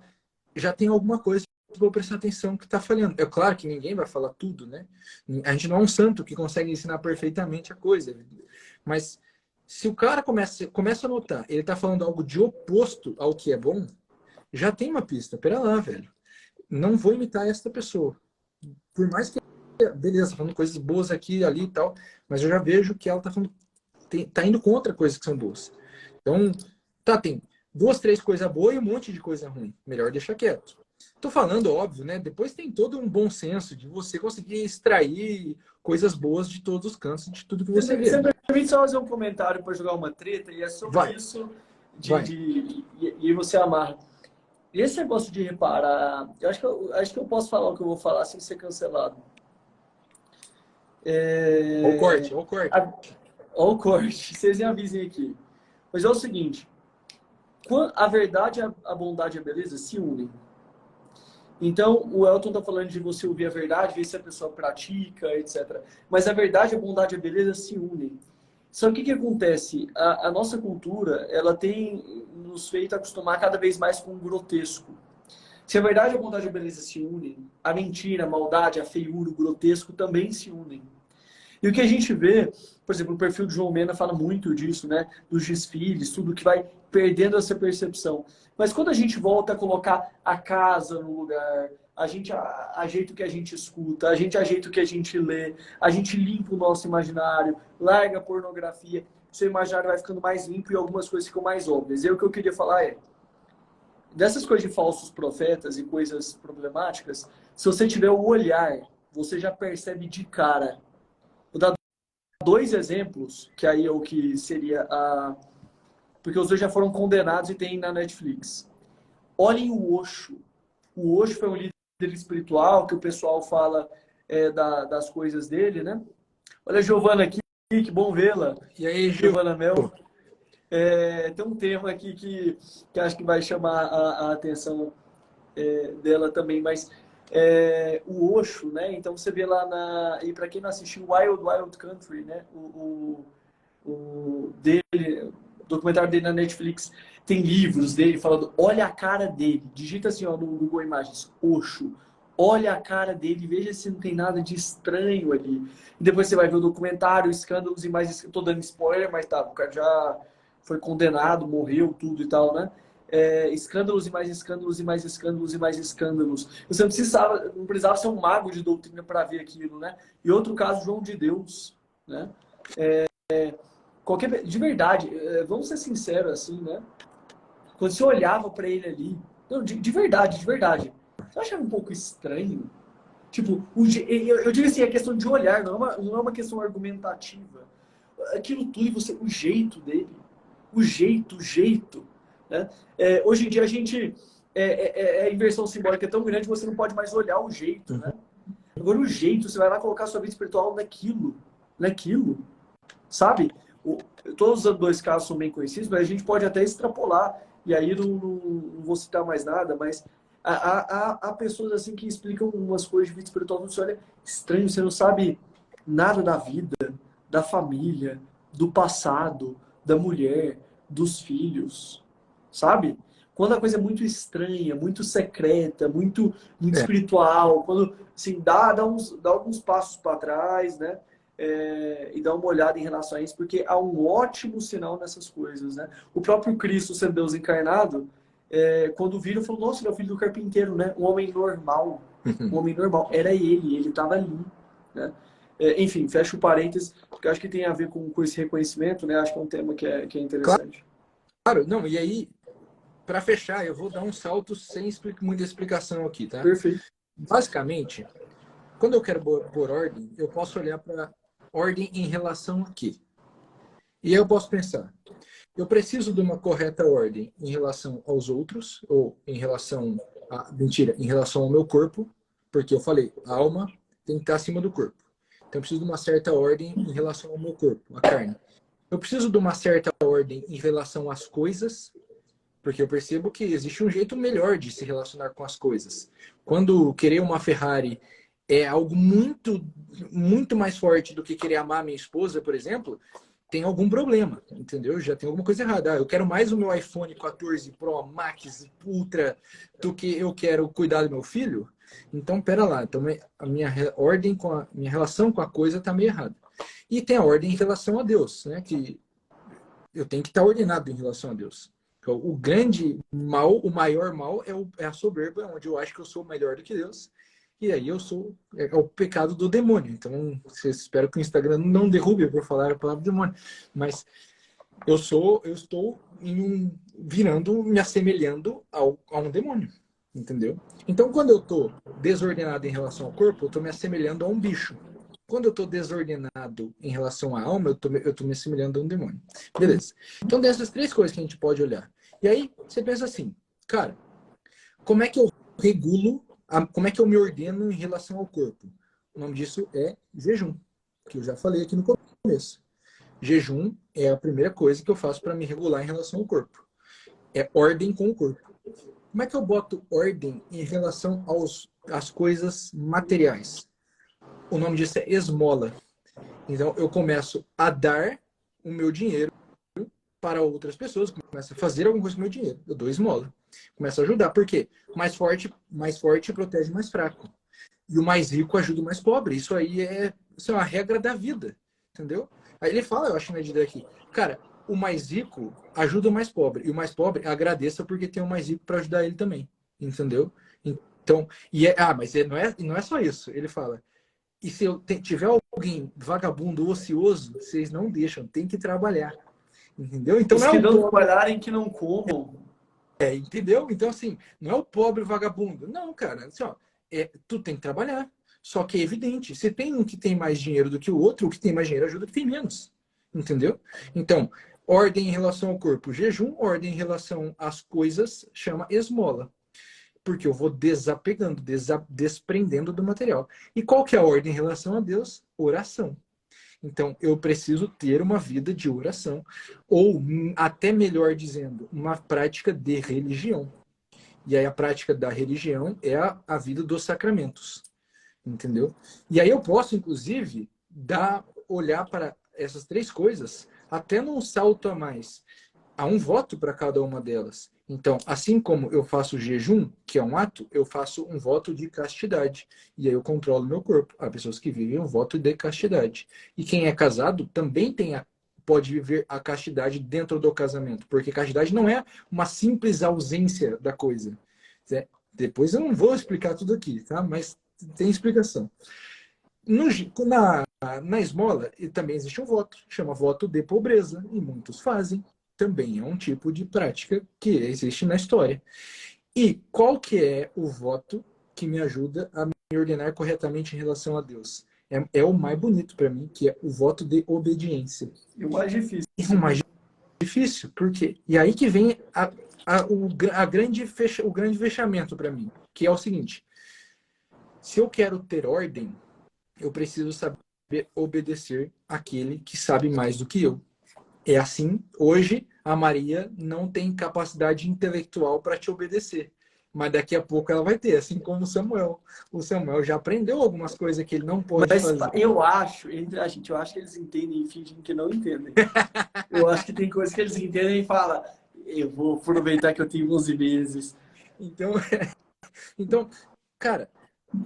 já tem alguma coisa que eu vou prestar atenção que está falhando. É claro que ninguém vai falar tudo, né? A gente não é um santo que consegue ensinar perfeitamente a coisa. Mas se o cara começa a notar, ele está falando algo de oposto ao que é bom, já tem uma pista. Pera lá, velho. Não vou imitar essa pessoa. Por mais que, beleza, tá falando coisas boas aqui, ali e tal, mas eu já vejo que ela tá falando, tá indo contra coisas que são boas. Então, tá, tem duas, três coisas boas e um monte de coisa ruim. Melhor deixar quieto. Tô falando, óbvio, né? Depois tem todo um bom senso de você conseguir extrair coisas boas de todos os cantos, de tudo que você vê. Você me permite só fazer um comentário para jogar uma treta, e é sobre Vai, isso vai. e você amarra. E esse negócio de reparar, acho que eu posso falar o que eu vou falar sem ser cancelado. Olha o corte, olha o corte. Olha o corte, vocês me avisem aqui. Mas é o seguinte, a verdade, a bondade e a beleza se unem. Então, o Elton está falando de você ouvir a verdade, ver se a pessoa pratica, etc. Mas a verdade, a bondade e a beleza se unem. Só que o que acontece? A nossa cultura, ela tem nos feito acostumar cada vez mais com o grotesco. Se a verdade, a bondade e a beleza se unem, a mentira, a maldade, a feiura, o grotesco também se unem. E o que a gente vê, por exemplo, o perfil de João Mena fala muito disso, né? Dos desfiles, tudo que vai perdendo essa percepção. Mas quando a gente volta a colocar a casa no lugar, a gente ajeita o que a gente escuta, a gente ajeita o que a gente lê, a gente limpa o nosso imaginário, larga a pornografia, seu imaginário vai ficando mais limpo e algumas coisas ficam mais óbvias. E aí o que eu queria falar é, dessas coisas de falsos profetas e coisas problemáticas, se você tiver o olhar, você já percebe de cara. Vou dar dois exemplos, que aí é o que seria a... Porque os dois já foram condenados e tem na Netflix. Olhem o Osho. O Osho foi um líder espiritual, que o pessoal fala das coisas dele, né? Olha a Giovana aqui, que bom vê-la. E aí, Gil? Giovana Mel. Tem um tema aqui que acho que vai chamar a atenção dela também, mas o Osho, né? Então você vê lá e para quem não assistiu Wild Wild Country, né? O documentário dele na Netflix, tem livros dele falando, olha a cara dele, digita assim ó, no Google Imagens, Osho, olha a cara dele, veja se não tem nada de estranho ali. E depois você vai ver o documentário, escândalos e mais, tô dando spoiler, mas tá, o cara já foi condenado, morreu, tudo e tal, né? Escândalos e mais escândalos e mais escândalos e mais escândalos. Você não precisava ser um mago de doutrina para ver aquilo, né? E outro caso, João de Deus, né? De verdade, vamos ser sinceros assim, né? Quando você olhava para ele ali, não, de verdade, de verdade, você achava um pouco estranho? Tipo, eu digo assim, é questão de olhar, não é uma questão argumentativa. Aquilo tudo, o jeito dele, o jeito, né? Hoje em dia a gente, a inversão simbólica é tão grande que você não pode mais olhar o jeito, né? Agora o jeito, você vai lá colocar a sua vida espiritual naquilo, sabe? Eu estou usando dois casos que são bem conhecidos, mas a gente pode até extrapolar, e aí não vou citar mais nada, mas há pessoas assim que explicam umas coisas de vida espiritual, você olha estranho, você não sabe nada da vida, da família, do passado, da mulher, dos filhos, sabe? Quando a coisa é muito estranha, muito secreta, muito espiritual, quando assim, dá alguns passos para trás, né? e dar uma olhada em relação a isso, porque há um ótimo sinal nessas coisas, né? O próprio Cristo, sendo Deus encarnado, quando viram, falou, nossa, ele é o filho do carpinteiro, né? Um homem normal. Um homem normal. Era ele estava ali, né? Enfim, fecha o parênteses, porque eu acho que tem a ver com esse reconhecimento, né? Acho que é um tema que é interessante. Claro, não, e aí, para fechar, eu vou dar um salto sem muita explicação aqui, tá? Perfeito. Basicamente, quando eu quero pôr ordem, eu posso olhar para ordem em relação a quê? E aí eu posso pensar, eu preciso de uma correta ordem em relação aos outros, ou em relação em relação ao meu corpo, porque eu falei, a alma tem que estar acima do corpo. Então eu preciso de uma certa ordem em relação ao meu corpo, a carne. Eu preciso de uma certa ordem em relação às coisas, porque eu percebo que existe um jeito melhor de se relacionar com as coisas. Quando querer uma Ferrari é algo muito, muito mais forte do que querer amar a minha esposa, por exemplo, tem algum problema, entendeu? Já tem alguma coisa errada. Eu quero mais o meu iPhone 14 Pro Max Ultra do que eu quero cuidar do meu filho. Então, pera lá. Então, a minha ordem minha relação com a coisa está meio errada. E tem a ordem em relação a Deus, né? Que eu tenho que estar ordenado em relação a Deus. O grande mal, o maior mal é a soberba, onde eu acho que eu sou melhor do que Deus. E aí é o pecado do demônio. Então, espero que o Instagram não derrube por falar a palavra demônio. Mas eu estou me assemelhando a um demônio. Entendeu? Então, quando eu estou desordenado em relação ao corpo, eu estou me assemelhando a um bicho. Quando eu estou desordenado em relação à alma, eu estou me assemelhando a um demônio. Beleza. Então, dessas três coisas que a gente pode olhar. E aí, você pensa assim, cara, como é que eu regulo, como é que eu me ordeno em relação ao corpo? O nome disso é jejum, que eu já falei aqui no começo. Jejum é a primeira coisa que eu faço para me regular em relação ao corpo. É ordem com o corpo. Como é que eu boto ordem em relação às coisas materiais? O nome disso é esmola. Então, eu começo a dar o meu dinheiro para outras pessoas, começo a fazer alguma coisa com o meu dinheiro. Eu dou esmola. Começo a ajudar. Por quê? Mais forte protege o mais fraco. E o mais rico ajuda o mais pobre. Isso é uma regra da vida. Entendeu? Aí ele fala, eu acho na medida aqui, cara, o mais rico ajuda o mais pobre. E o mais pobre agradeça porque tem o mais rico para ajudar ele também. Entendeu? Então, mas não é só isso. Ele fala, e se eu tiver alguém vagabundo, ocioso, vocês não deixam, tem que trabalhar. Entendeu? Então Os não é que o não pobre. trabalharem, que não comam. Entendeu? Então, assim, não é o pobre vagabundo. Não, cara. Assim, ó, tu tem que trabalhar. Só que é evidente, se tem um que tem mais dinheiro do que o outro, o que tem mais dinheiro ajuda o que tem menos. Entendeu? Então, ordem em relação ao corpo, jejum, ordem em relação às coisas, chama esmola. Porque eu vou desapegando, desprendendo do material. E qual que é a ordem em relação a Deus? Oração. Então, eu preciso ter uma vida de oração, ou até melhor dizendo, uma prática de religião. E aí a prática da religião é a vida dos sacramentos, entendeu? E aí eu posso, inclusive, olhar para essas três coisas até num salto a mais. Há um voto para cada uma delas. Então, assim como eu faço jejum, que é um ato, eu faço um voto de castidade. E aí eu controlo meu corpo. Há pessoas que vivem um voto de castidade. E quem é casado também pode viver a castidade dentro do casamento. Porque castidade não é uma simples ausência da coisa. Depois eu não vou explicar tudo aqui, tá? Mas tem explicação. Na esmola também existe um voto, chama voto de pobreza, e muitos fazem. Também é um tipo de prática que existe na história. E qual que é o voto que me ajuda a me ordenar corretamente em relação a Deus? É o mais bonito para mim, que é o voto de obediência. E o mais difícil. E o mais difícil, por quê? E aí que vem o grande fechamento para mim, que é o seguinte: se eu quero ter ordem, eu preciso saber obedecer aquele que sabe mais do que eu. É assim, hoje a Maria não tem capacidade intelectual para te obedecer, mas daqui a pouco ela vai ter, assim como o Samuel. O Samuel já aprendeu algumas coisas que ele não pode Mas fazer. eu acho, entre a gente, eu acho que eles entendem e fingem que não entendem. Eu acho que tem coisas que eles entendem e falam, eu vou aproveitar que eu tenho 11 meses. Então, então, cara,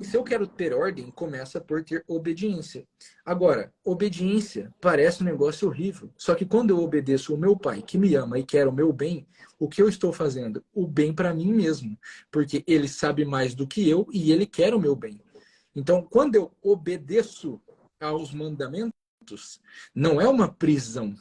E se eu quero ter ordem, começa por ter obediência. Agora, obediência parece um negócio horrível. Só que quando eu obedeço o meu pai, que me ama e quer o meu bem, o que eu estou fazendo? O bem para mim mesmo. Porque ele sabe mais do que eu e ele quer o meu bem. Então, quando eu obedeço aos mandamentos, não é uma prisão.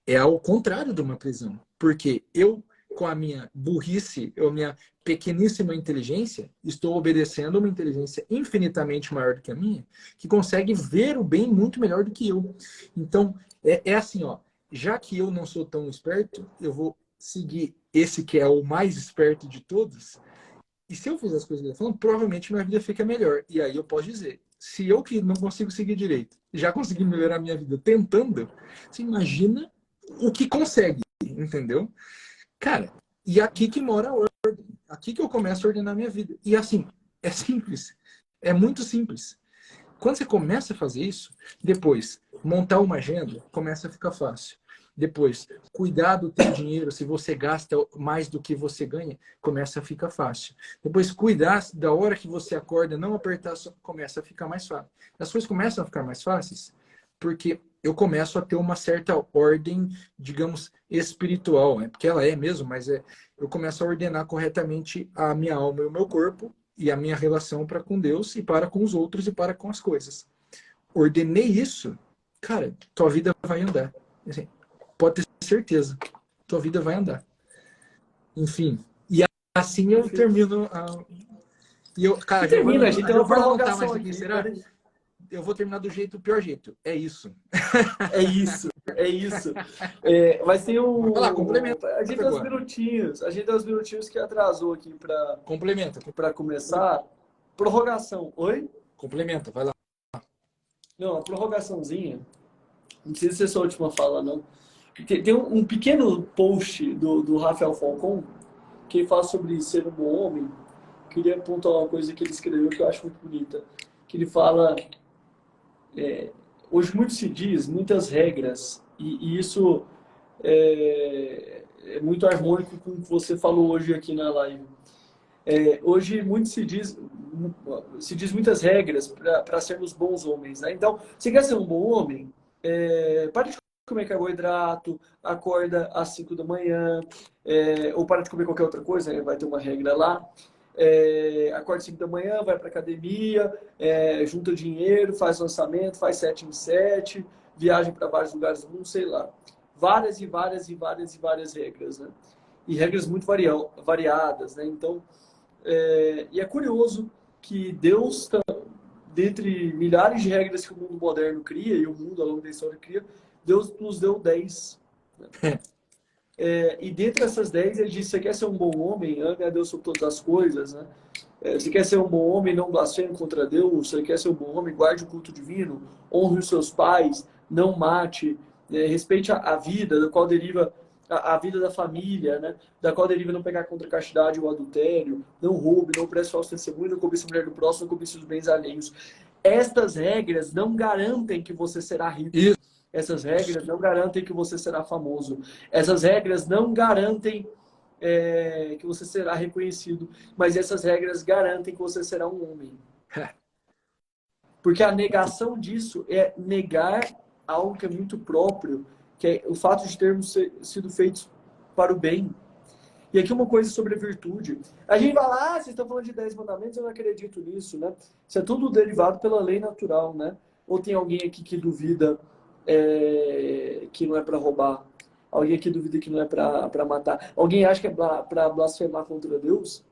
É ao contrário de uma prisão. Porque eu, com a minha burrice, a minha pequeníssima inteligência, estou obedecendo uma inteligência infinitamente maior do que a minha, que consegue ver o bem muito melhor do que eu. Então, é assim, ó, já que eu não sou tão esperto, eu vou seguir esse que é o mais esperto de todos, e se eu fizer as coisas que ele está falando, provavelmente minha vida fica melhor. E aí eu posso dizer, se eu que não consigo seguir direito, já consegui melhorar a minha vida tentando, você imagina o que consegue, entendeu? Cara, e aqui que mora a ordem. Aqui que eu começo a ordenar a minha vida. E assim, é simples. É muito simples. Quando você começa a fazer isso, depois, montar uma agenda, começa a ficar fácil. Depois, cuidar do teu dinheiro, se você gasta mais do que você ganha, começa a ficar fácil. Depois, cuidar da hora que você acorda, não apertar, começa a ficar mais fácil. As coisas começam a ficar mais fáceis porque eu começo a ter uma certa ordem, digamos, espiritual, né? Porque ela é mesmo, mas eu começo a ordenar corretamente a minha alma e o meu corpo e a minha relação para com Deus e para com os outros e para com as coisas. Ordenei isso, cara, tua vida vai andar. Assim, pode ter certeza, tua vida vai andar. Enfim, e assim eu termino a... E eu, cara, Termina, a gente tem uma Giovana não tá prorrogação mais aqui, aqui. será? Eu vou terminar do jeito, pior jeito. É isso. É isso, é isso. É, vai ser Vai lá, o. complementa A gente tem uns agora. minutinhos. A gente tem uns minutinhos que atrasou aqui Complementa. para começar. Prorrogação. Oi? Complementa, vai lá. Não, a prorrogaçãozinha. Não precisa ser sua última fala, não. Tem um pequeno post do Rafael Falcon que ele fala sobre ser um bom homem. Queria apontar uma coisa que ele escreveu que eu acho muito bonita. Que ele fala. Hoje muito se diz, muitas regras, e isso é muito harmônico com o que você falou hoje aqui na live. Hoje muito se diz muitas regras para sermos bons homens, né? Então, você quer ser um bom homem? Pare de comer carboidrato, acorda às 5 da manhã, ou para de comer qualquer outra coisa, né? Vai ter uma regra lá. Acorda às 5 da manhã, vai para academia, junta dinheiro, faz lançamento, faz 7 em 7, viagem para vários lugares do mundo, sei lá. Várias e várias e várias e várias regras, né? E regras muito variadas, né? Então, e é curioso que Deus, dentre milhares de regras que o mundo moderno cria, e o mundo ao longo da história cria, Deus nos deu 10. Né? E dentre essas 10, ele diz: você quer ser um bom homem? Ame a Deus sobre todas as coisas. Né? Você quer ser um bom homem? Não blasfeme contra Deus. Você quer ser um bom homem? Guarde o culto divino. Honre os seus pais. Não mate. Respeite a vida, da qual deriva a vida da família, né? Da qual deriva não pecar contra a castidade ou adultério. Não roube, não preste falso testemunho, não cobice a mulher do próximo, não cobice os bens alheios. Estas regras não garantem que você será rico. Isso. Essas regras não garantem que você será famoso. Essas regras não garantem que você será reconhecido. Mas essas regras garantem que você será um homem. Porque a negação disso é negar algo que é muito próprio, que é o fato de termos sido feitos para o bem. E aqui uma coisa sobre a virtude. A gente vai lá, vocês estão falando de 10 mandamentos, eu não acredito nisso, né? Isso é tudo derivado pela lei natural, né? Ou tem alguém aqui que duvida que não é para roubar? Alguém aqui duvida que não é para matar? Alguém acha que é para blasfemar contra Deus?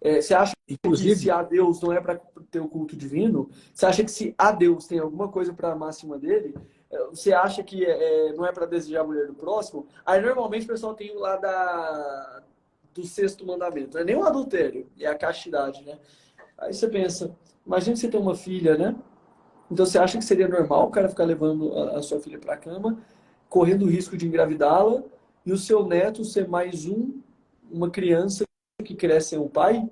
Você acha que se há Deus não é para ter o culto divino? Você acha que se há Deus tem alguma coisa para amar acima dele? Você acha que não é para desejar a mulher do próximo? Aí normalmente o pessoal tem o lá do sexto mandamento. Não é nem o adultério, é a castidade, né? Aí você pensa, imagina que você tem uma filha, né? Então você acha que seria normal o cara ficar levando a sua filha para a cama, correndo o risco de engravidá-la, e o seu neto ser mais uma criança que cresce sem um pai?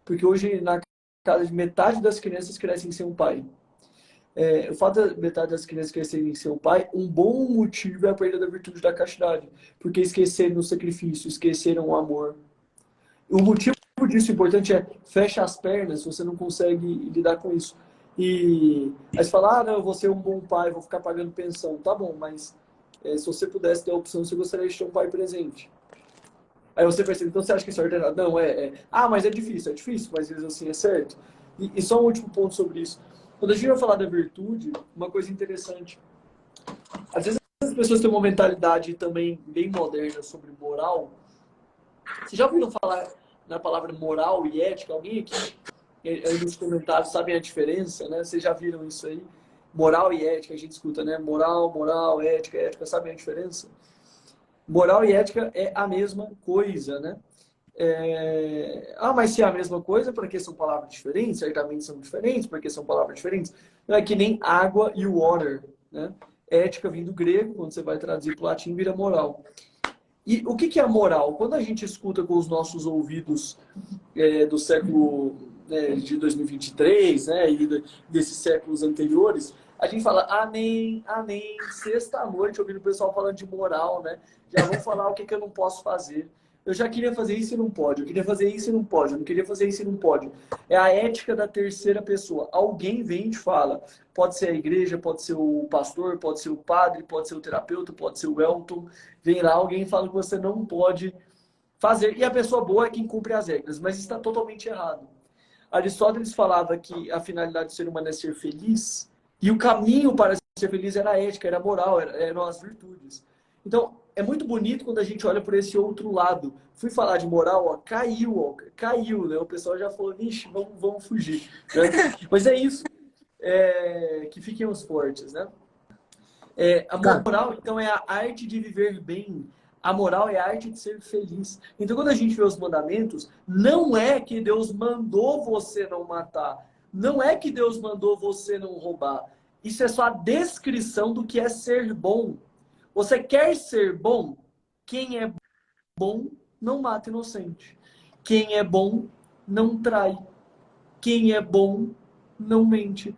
Porque hoje, na casa de metade das crianças crescem sem um pai. O fato da metade das crianças crescerem sem um pai, um bom motivo é a perda da virtude da castidade. Porque esqueceram o sacrifício, esqueceram o amor. O motivo disso, o importante é fecha as pernas se você não consegue lidar com isso. E aí você fala, não, eu vou ser um bom pai, vou ficar pagando pensão. Tá bom, mas se você pudesse ter a opção, você gostaria de ter um pai presente. Aí você percebe, então você acha que isso é ordenado? Não, Ah, mas é difícil, mas às vezes assim é certo. E só um último ponto sobre isso. Quando a gente vai falar da virtude, uma coisa interessante. Às vezes as pessoas têm uma mentalidade também bem moderna sobre moral. Vocês já ouviram falar na palavra moral e ética? Alguém aqui aí nos comentários sabem a diferença, né? Vocês já viram isso aí? Moral e ética, a gente escuta, né? Moral, ética, sabem a diferença? Moral e ética é a mesma coisa, né? Mas se é a mesma coisa, porque são palavras diferentes? Certamente são diferentes, porque são palavras diferentes. Não é que nem água e water, né? Ética vem do grego, quando você vai traduzir para o latim, vira moral. E o que é a moral? Quando a gente escuta com os nossos ouvidos do século de 2023, né, e desses séculos anteriores, a gente fala amém, amém, sexta-noite, ouvindo o pessoal falando de moral, né? Já vão falar o que eu não posso fazer. Eu já queria fazer isso e não pode. Eu queria fazer isso e não pode. Eu não queria fazer isso e não pode. É a ética da terceira pessoa. Alguém vem e te fala. Pode ser a igreja, pode ser o pastor, pode ser o padre, pode ser o terapeuta, pode ser o Elton. Vem lá, alguém fala que você não pode fazer. E a pessoa boa é quem cumpre as regras. Mas está totalmente errado. Aristóteles falava que a finalidade do ser humano é ser feliz. E o caminho para ser feliz era a ética, era a moral, eram as virtudes. Então, é muito bonito quando a gente olha por esse outro lado. Fui falar de moral, caiu, né? O pessoal já falou, vixe, vamos fugir. Né? Mas é isso, que fiquem os fortes, né? A moral, então, é a arte de viver bem. A moral é a arte de ser feliz. Então, quando a gente vê os mandamentos, não é que Deus mandou você não matar. Não é que Deus mandou você não roubar. Isso é só a descrição do que é ser bom. Você quer ser bom? Quem é bom não mata inocente. Quem é bom não trai. Quem é bom não mente.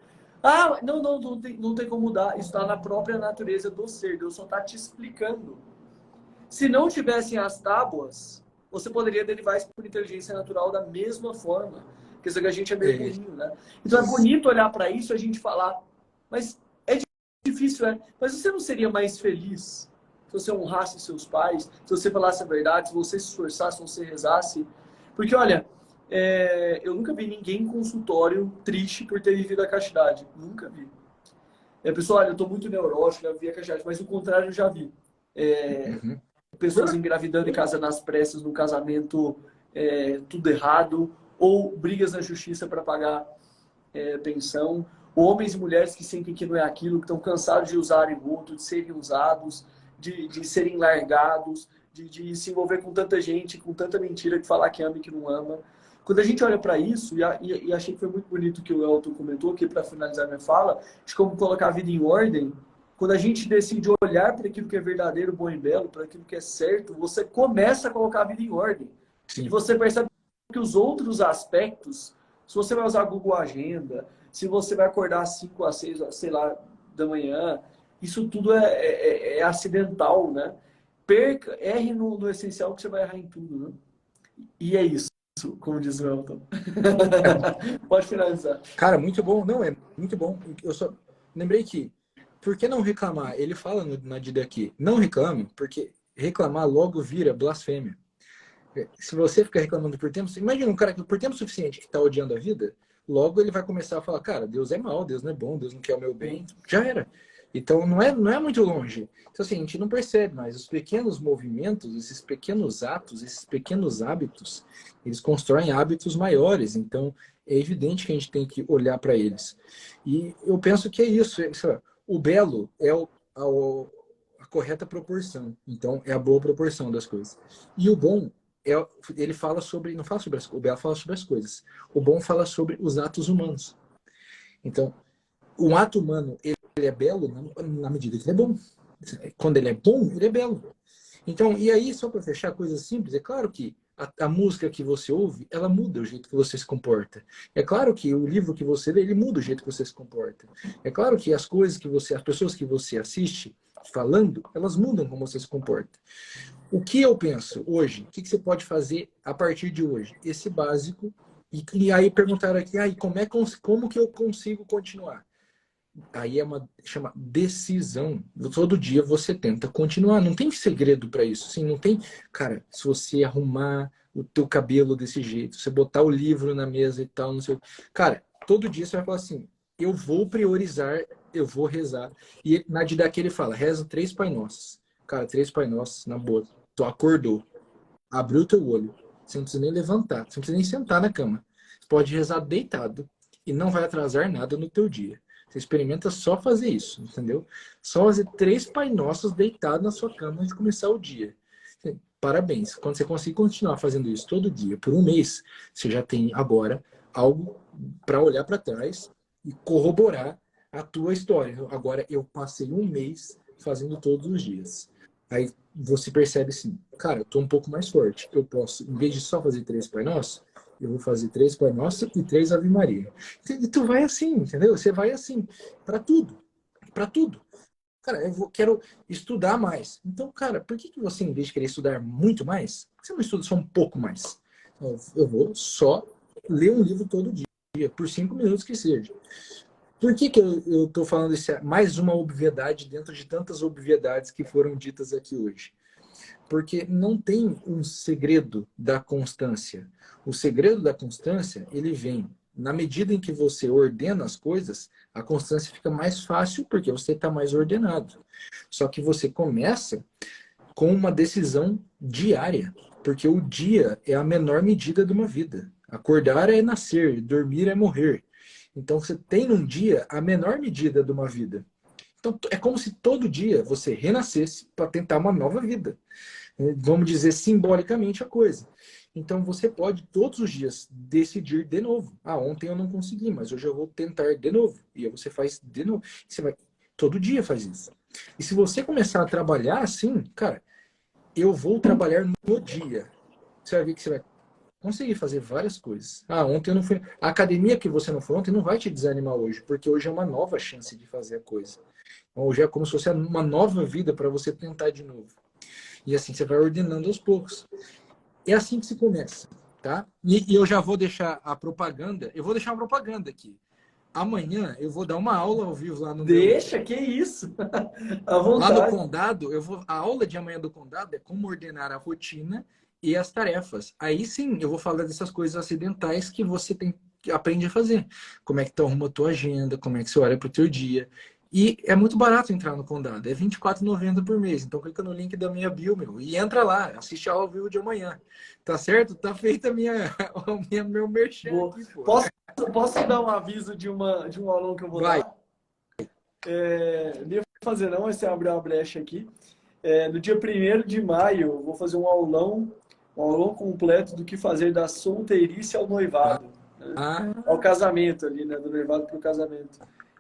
Não tem como mudar. Isso está na própria natureza do ser. Deus só está te explicando. Se não tivessem as tábuas, você poderia derivar isso por inteligência natural da mesma forma. Quer dizer que a gente é meio burrinho, né? Então é bonito olhar para isso e a gente falar, mas é difícil, mas você não seria mais feliz se você honrasse seus pais, se você falasse a verdade, se você se esforçasse, se você rezasse? Porque, olha, eu nunca vi ninguém em consultório triste por ter vivido a castidade. Nunca vi. Pessoal, olha, eu estou muito neurótico, já vi a castidade, mas o contrário eu já vi. Pessoas engravidando em casa nas pressas, no casamento, tudo errado, ou brigas na justiça para pagar pensão, homens e mulheres que sentem que não é aquilo, que estão cansados de usarem o outro, de serem usados, de serem largados, de se envolver com tanta gente, com tanta mentira, de falar que ama e que não ama. Quando a gente olha para isso, e achei que foi muito bonito que o Elton comentou, aqui para finalizar minha fala, de como colocar a vida em ordem. Quando a gente decide olhar para aquilo que é verdadeiro, bom e belo, para aquilo que é certo, você começa a colocar a vida em ordem. Sim. E você percebe que os outros aspectos, se você vai usar Google Agenda, se você vai acordar às 5 às 6, sei lá, da manhã, isso tudo é acidental, né? Erre no essencial que você vai errar em tudo, né? E é isso, como diz o Elton. Pode finalizar. Cara, muito bom. Não, é muito bom. Eu só lembrei que, por que não reclamar? Ele fala na Dida aqui, não reclame, porque reclamar logo vira blasfêmia. Se você ficar reclamando por tempo, imagina um cara que por tempo suficiente que está odiando a vida, logo ele vai começar a falar, cara, Deus é mau, Deus não é bom, Deus não quer o meu bem, já era. Então não é muito longe. Então assim, a gente não percebe, mas os pequenos movimentos, esses pequenos atos, esses pequenos hábitos, eles constroem hábitos maiores. Então é evidente que a gente tem que olhar para eles. E eu penso que é isso. O belo é a correta proporção. Então é a boa proporção das coisas. E o bom ele fala sobre, não fala sobre o belo fala sobre as coisas. O bom fala sobre os atos humanos. Então, um ato humano, ele é belo na medida que ele é bom. Quando ele é bom, ele é belo. Então, e aí, só para fechar, coisas simples, é claro que a música que você ouve, ela muda o jeito que você se comporta. É claro que o livro que você lê, ele muda o jeito que você se comporta. É claro que as pessoas que você assiste falando, elas mudam como você se comporta. O que eu penso hoje? O que você pode fazer a partir de hoje? Esse básico. E aí perguntaram aqui, aí, como que eu consigo continuar? Aí chama decisão. Todo dia você tenta continuar. Não tem segredo para isso. Assim, não tem, cara, se você arrumar o teu cabelo desse jeito, você botar o livro na mesa e tal, não sei. Cara, todo dia você vai falar assim, eu vou priorizar, eu vou rezar. E na Didaquê ele fala, reza 3 Pai Nossos. Cara, 3 Pai Nossos, na boa. Tu acordou, abriu o teu olho. Você não precisa nem levantar, você não precisa nem sentar na cama. Você pode rezar deitado e não vai atrasar nada no teu dia. Você experimenta só fazer isso, entendeu? Só fazer 3 Pai Nossos deitado na sua cama antes de começar o dia. Parabéns. Quando você conseguir continuar fazendo isso todo dia, por um mês, você já tem agora algo para olhar para trás e corroborar a tua história. Agora, eu passei um mês fazendo todos os dias. Aí você percebe assim, cara, eu tô um pouco mais forte. Eu posso, em vez de só fazer 3 Pai Nossos, eu vou fazer 3 Pai Nossos e 3 Ave Maria. E tu vai assim, entendeu? Você vai assim, para tudo. Para tudo. Cara, quero estudar mais. Então, cara, por que você, em vez de querer estudar muito mais, por que você não estuda só um pouco mais? Eu vou só ler um livro todo dia, por 5 minutos que seja. Por que eu tô falando isso? Mais uma obviedade dentro de tantas obviedades que foram ditas aqui hoje. Porque não tem um segredo da constância. O segredo da constância, ele vem na medida em que você ordena as coisas, a constância fica mais fácil porque você está mais ordenado. Só que você começa com uma decisão diária, porque o dia é a menor medida de uma vida. Acordar é nascer, dormir é morrer. Então você tem num dia a menor medida de uma vida. Então é como se todo dia você renascesse para tentar uma nova vida. Vamos dizer simbolicamente a coisa. Então você pode todos os dias decidir de novo. Ah, ontem eu não consegui, mas hoje eu vou tentar de novo. E aí você faz de novo. Você vai todo dia faz isso. E se você começar a trabalhar assim, cara, eu vou trabalhar no dia. Você vai ver que você vai conseguir fazer várias coisas. Ah, ontem eu não fui. A academia que você não foi ontem não vai te desanimar hoje, porque hoje é uma nova chance de fazer a coisa. Hoje é como se fosse uma nova vida para você tentar de novo. E assim você vai ordenando aos poucos. É assim que se começa, tá? E eu já vou deixar a propaganda. Eu vou deixar uma propaganda aqui. Amanhã eu vou dar uma aula ao vivo lá no Deixa, que isso? À Lá no vontade. Condado, a aula de amanhã do Condado é como ordenar a rotina e as tarefas. Aí sim, eu vou falar dessas coisas acidentais que você aprende a fazer. Como é que tu arruma a tua agenda, como é que você olha para o teu dia. E é muito barato entrar no Condado, é R$ 24,90 por mês. Então clica no link da minha bio, meu, e entra lá, assiste a aula ao vivo de amanhã. Tá certo? Tá feita meu merchan Boa. aqui, pô. Posso te dar um aviso de um aulão que eu vou Vai. dar? Não ia fazer não, mas você abriu uma brecha aqui. No dia 1º de maio, eu vou fazer um aulão completo do que fazer da solteirice ao noivado, né? Ah, Ao casamento ali, né? Do noivado para o casamento.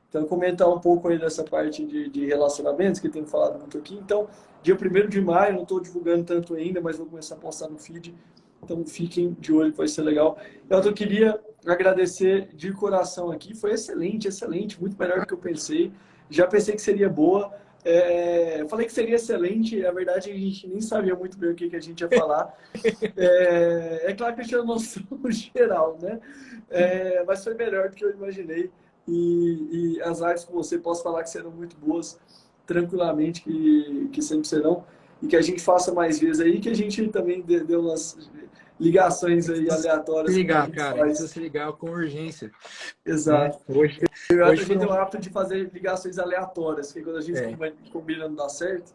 Então, comentar um pouco aí dessa parte de relacionamentos, que tem falado muito aqui. Então, dia 1º de maio, não estou divulgando tanto ainda, mas vou começar a postar no feed. Então, fiquem de olho, que vai ser legal. Eu queria agradecer de coração aqui. Foi excelente, excelente, muito melhor do que eu pensei. Já pensei que seria boa. Eu falei que seria excelente, na verdade a gente nem sabia muito bem o que a gente ia falar. Claro que a gente tinha noção geral, né? Mas foi melhor do que eu imaginei. E as artes com você, posso falar que serão muito boas, tranquilamente, que sempre serão. E que a gente faça mais vezes aí, que a gente também deu umas ligações aí se aleatórias, como a ligar, gente cara. Precisa faz. se ligar com urgência, né? Exato. A Hoje gente tem o foram. hábito de fazer ligações aleatórias, que quando a gente É. combina não dá certo.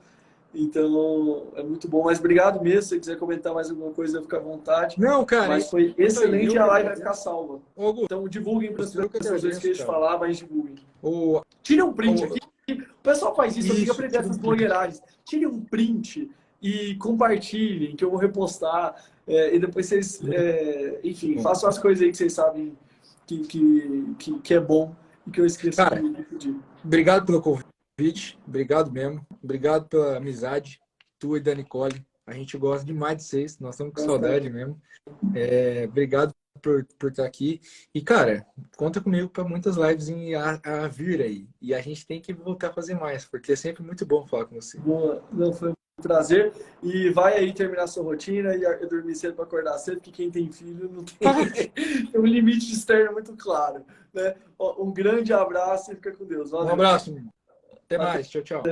Então, é muito bom. Mas obrigado mesmo. Se você quiser comentar mais alguma coisa, fica à vontade. Não, cara, Mas foi isso aí. excelente Eu e a que live vai ficar agradeço. salva. Ô, Então, divulguem para as Augusto, eu que pessoas. Eu agradeço, esqueci de cara. falar, mas divulguem. O, Tire um print o, aqui. O pessoal faz isso, eu tenho que isso, aprender tira um essas print. blogueiragens. Tire um print e compartilhem, que eu vou repostar. E depois vocês, enfim, Bom, façam as coisas aí que vocês sabem que é bom e que eu esqueço cara, de pedir. obrigado pelo convite. Obrigado mesmo. Obrigado pela amizade, tua e da Nicole. A gente gosta demais de vocês. Nós estamos com Então, fica saudade mesmo. Obrigado por estar aqui. E, cara, conta comigo para muitas lives a vir aí. E a gente tem que voltar a fazer mais, porque é sempre muito bom falar com você. boa. Não, foi prazer. E vai aí terminar sua rotina e dormir cedo para acordar cedo, porque quem tem filho não tem, tem um limite externo muito claro, né? Um grande abraço e fica com Deus. Um Valeu. abraço. Até Até. mais. Tchau, tchau.